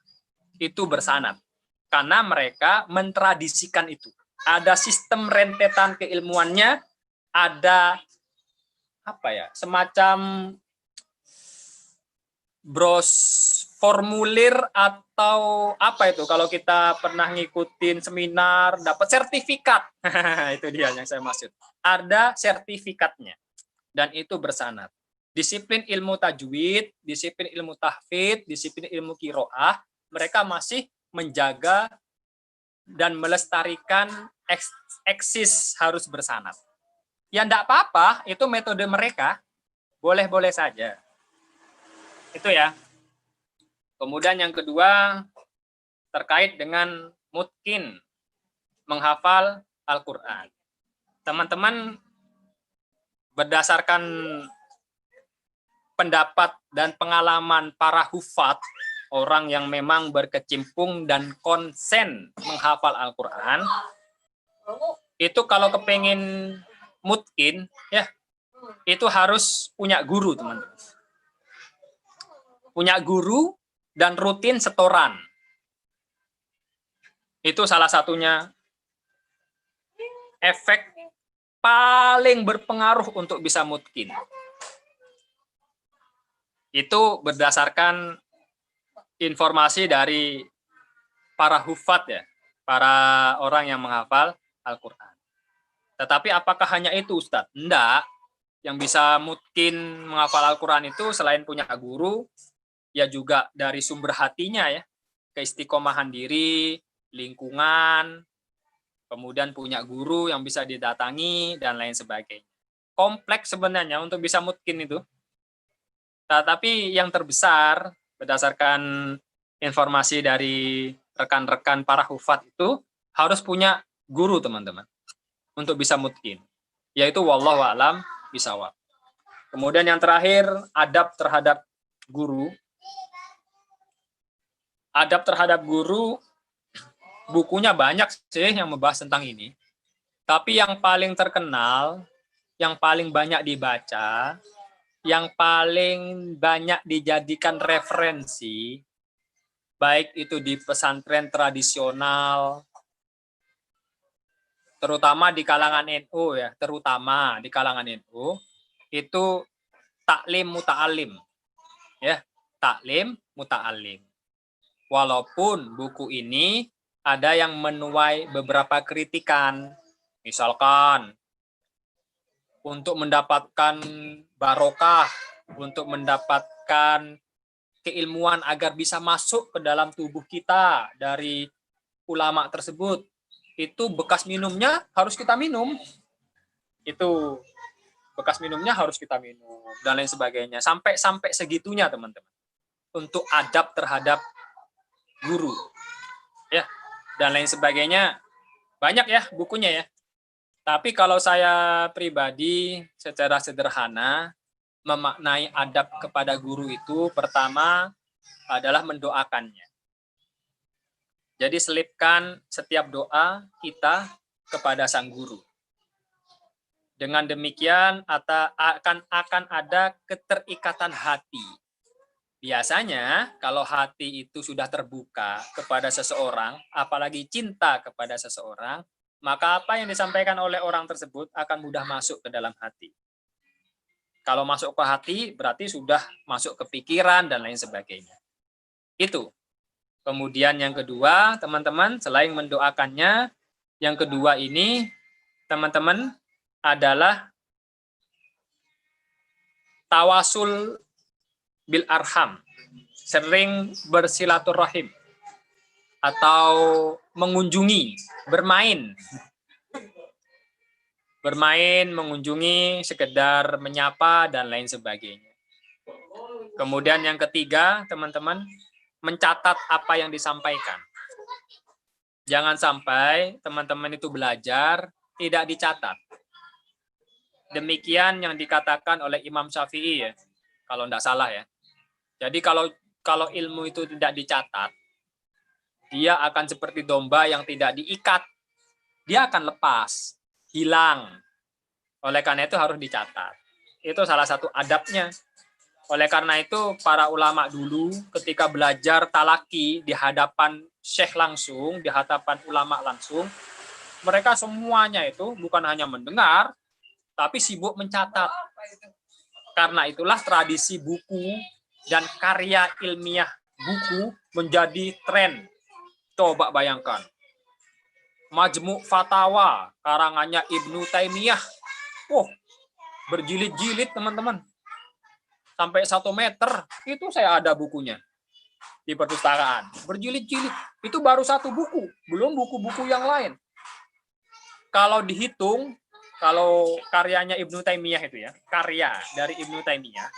itu bersanad. Karena mereka mentradisikan itu. Ada sistem rentetan keilmuannya, ada semacam formulir atau apa itu, kalau kita pernah ngikutin seminar dapat sertifikat. Itu dia yang saya maksud. Ada sertifikatnya dan itu bersanad. Disiplin ilmu tajwid, disiplin ilmu tahfidz, disiplin ilmu qiraah, mereka masih menjaga dan melestarikan eksis harus bersanad. Ya enggak apa-apa, itu metode mereka, boleh-boleh saja. Itu ya. Kemudian yang kedua, terkait dengan mutqin, menghafal Al-Quran. Teman-teman, berdasarkan pendapat dan pengalaman para hufat, orang yang memang berkecimpung dan konsen menghafal Al-Quran, itu kalau kepengen mutqin, ya, itu harus punya guru, teman-teman. Punya guru dan rutin setoran. Itu salah satunya efek paling berpengaruh untuk bisa mutqin. Itu berdasarkan informasi dari para hufat ya, para orang yang menghafal Al-Quran. Tetapi apakah hanya itu, Ustadz? Enggak. Yang bisa mungkin menghafal Al-Quran itu selain punya guru, ya juga dari sumber hatinya ya, keistiqomahan diri, lingkungan, kemudian punya guru yang bisa didatangi, dan lain sebagainya. Kompleks sebenarnya untuk bisa mungkin itu. Tapi yang terbesar, berdasarkan informasi dari rekan-rekan para hufat itu, harus punya guru, teman-teman, untuk bisa mungkin. Yaitu wallahu a'lam bishawab. Kemudian yang terakhir, adab terhadap guru. Adab terhadap guru, bukunya banyak sih yang membahas tentang ini. Tapi yang paling terkenal, yang paling banyak dibaca, yang paling banyak dijadikan referensi, baik itu di pesantren tradisional, terutama di kalangan NU ya, terutama di kalangan NU, itu taklim muta'alim. Ya, taklim muta'alim. Walaupun buku ini ada yang menuai beberapa kritikan, misalkan untuk mendapatkan barokah, untuk mendapatkan keilmuan agar bisa masuk ke dalam tubuh kita dari ulama tersebut, itu bekas minumnya harus kita minum. Itu bekas minumnya harus kita minum dan lain sebagainya. Sampai segitunya, teman-teman. Untuk adab terhadap guru. Ya, dan lain sebagainya. Banyak ya bukunya ya. Tapi kalau saya pribadi secara sederhana memaknai adab kepada guru itu, pertama adalah mendoakannya. Jadi selipkan setiap doa kita kepada sang guru. Dengan demikian akan ada keterikatan hati. Biasanya kalau hati itu sudah terbuka kepada seseorang, apalagi cinta kepada seseorang, maka apa yang disampaikan oleh orang tersebut akan mudah masuk ke dalam hati. Kalau masuk ke hati, berarti sudah masuk ke pikiran dan lain sebagainya. Itu. Kemudian yang kedua, teman-teman, selain mendoakannya, yang kedua ini, teman-teman, adalah tawasul bil arham. Sering bersilaturahim. Atau mengunjungi, bermain, mengunjungi, sekedar menyapa, dan lain sebagainya. Kemudian yang ketiga, teman-teman, mencatat apa yang disampaikan. Jangan sampai teman-teman itu belajar, tidak dicatat. Demikian yang dikatakan oleh Imam Syafi'i ya, kalau tidak salah ya. Jadi kalau ilmu itu tidak dicatat, dia akan seperti domba yang tidak diikat. Dia akan lepas, hilang. Oleh karena itu harus dicatat. Itu salah satu adabnya. Oleh karena itu para ulama dulu ketika belajar talaki di hadapan syekh langsung, di hadapan ulama langsung, mereka semuanya itu bukan hanya mendengar, tapi sibuk mencatat. Karena itulah tradisi buku dan karya ilmiah buku menjadi tren. Coba bayangkan, Majmu' Fatawa, karangannya Ibnu Taimiyah. Berjilid-jilid teman-teman. Sampai 1 meter, itu saya ada bukunya di perpustakaan. Berjilid-jilid, itu baru 1 buku, belum buku-buku yang lain. Kalau dihitung, kalau karyanya Ibnu Taimiyah itu ya, karya dari Ibnu Taimiyah,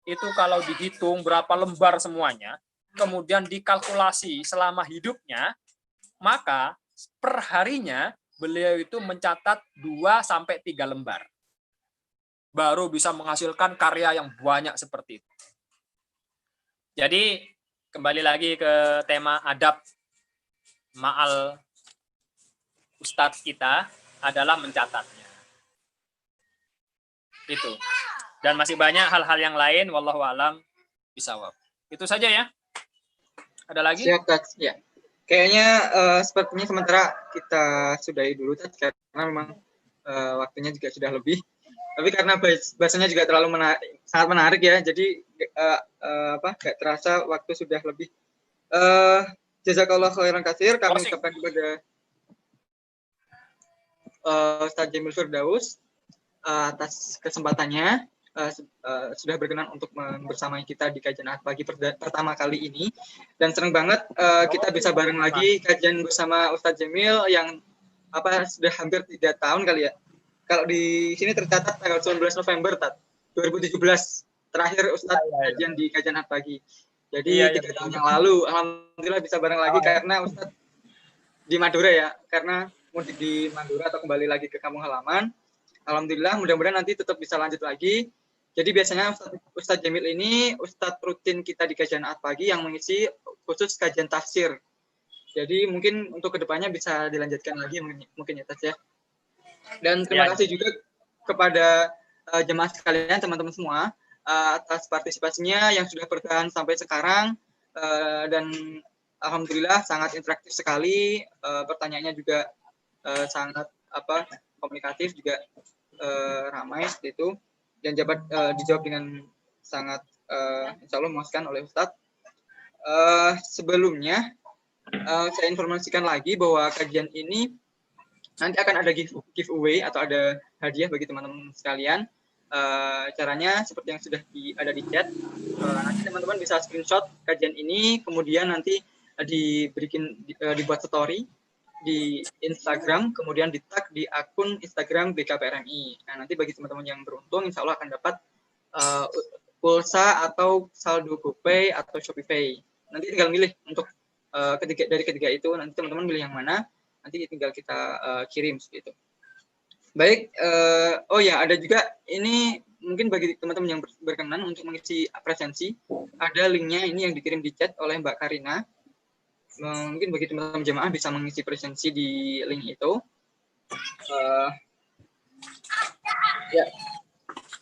itu kalau dihitung berapa lembar semuanya, kemudian dikalkulasi selama hidupnya, maka per harinya beliau itu mencatat 2-3 lembar. Baru bisa menghasilkan karya yang banyak seperti itu. Jadi, kembali lagi ke tema adab ma'al ustadz kita adalah mencatatnya. Itu. Dan masih banyak hal-hal yang lain, wallahu a'lam bishawab. Itu saja ya. Ada lagi? Siap, ya. Kayaknya sepertinya sementara kita sudahi dulu, karena memang waktunya juga sudah lebih. Tapi karena bahasanya juga terlalu sangat menarik ya, jadi nggak terasa waktu sudah lebih. Jazakallah khairan katsir, kami ucapkan kepada Ustadz Jamil Firdaus atas kesempatannya sudah berkenan untuk bersamai kita di kajian Ahad Pagi pertama kali ini, dan senang banget kita bisa bareng lagi kajian bersama Ustadz Jamil yang sudah hampir 3 tahun kali ya. Kalau di sini tercatat tanggal 19 November 2017 terakhir Ustadz kajian di kajian Ahad Pagi. Jadi 3 tahun yang lalu, alhamdulillah bisa bareng lagi karena Ustadz di Madura ya, karena mudik di Madura atau kembali lagi ke kampung halaman. Alhamdulillah, mudah-mudahan nanti tetap bisa lanjut lagi. Jadi biasanya Ustadz Jamil ini Ustadz rutin kita di kajian Ahad Pagi yang mengisi khusus kajian tafsir. Jadi mungkin untuk kedepannya bisa dilanjutkan lagi mungkin ya, ya. Dan terima kasih juga kepada jemaah sekalian, teman-teman semua atas partisipasinya yang sudah bertahan sampai sekarang, dan alhamdulillah sangat interaktif sekali, pertanyaannya juga sangat komunikatif juga, ramai seperti itu, dan dijawab dengan sangat insya Allah memuaskan oleh Ustadz. Sebelumnya saya informasikan lagi bahwa kajian ini nanti akan ada giveaway atau ada hadiah bagi teman-teman sekalian. Caranya seperti yang sudah ada di chat. Nanti teman-teman bisa screenshot kajian ini, kemudian nanti dibuat story di Instagram, kemudian di-tag di akun Instagram BKPRMI. Nah, nanti bagi teman-teman yang beruntung, insya Allah akan dapat pulsa atau saldo GoPay atau ShopeePay. Nanti tinggal milih untuk dari ketiga itu, nanti teman-teman milih yang mana, nanti tinggal kita kirim seperti itu. Baik, oh ya, ada juga ini mungkin bagi teman-teman yang berkenan untuk mengisi presensi, ada linknya ini yang dikirim di chat oleh Mbak Karina. Mungkin bagi teman-teman jemaah bisa mengisi presensi di link itu. Ya,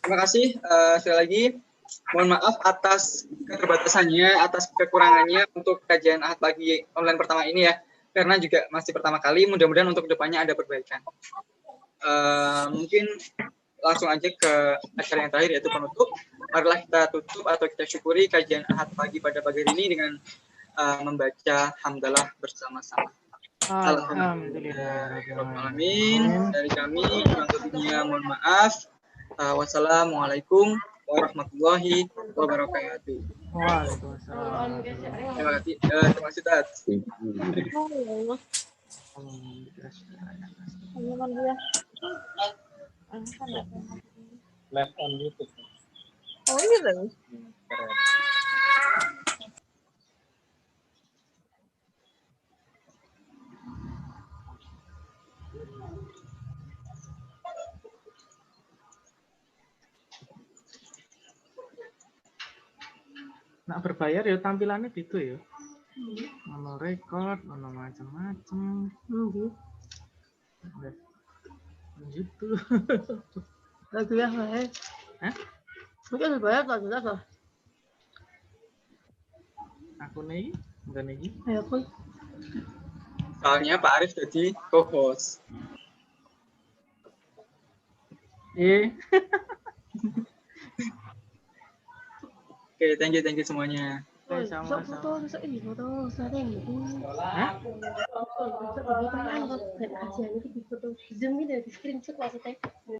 terima kasih sekali lagi. Mohon maaf atas keterbatasannya, atas kekurangannya untuk kajian Ahad Pagi online pertama ini ya, karena juga masih pertama kali. Mudah-mudahan untuk kedepannya ada perbaikan. Mungkin langsung aja ke acara yang terakhir, yaitu penutup. Marilah kita tutup atau kita syukuri kajian Ahad Pagi pada pagi ini dengan membaca hamdalah bersama-sama. Alhamdulillahirrahmanirrahim. Dari kami, kurang mohon maaf. Wassalamualaikum warahmatullahi wabarakatuh. Waalaikumsalam. Terima kasih. Terima kasih, Tat. Live on YouTube. Oh gitu. Nak berbayar ya tampilannya gitu ya. Ono record, ono macam-macam. Gitu. Lagi ya, Hah? mungkin berbayar tak jelas lah. Aku nih, enggak nih. Ayo pun. Soalnya Pak Arif jadi co-host. Oke, thank you semuanya. Sama-sama. Foto sering gitu. Hah? Foto kajian itu di foto zoom ini di screenshot maksudnya.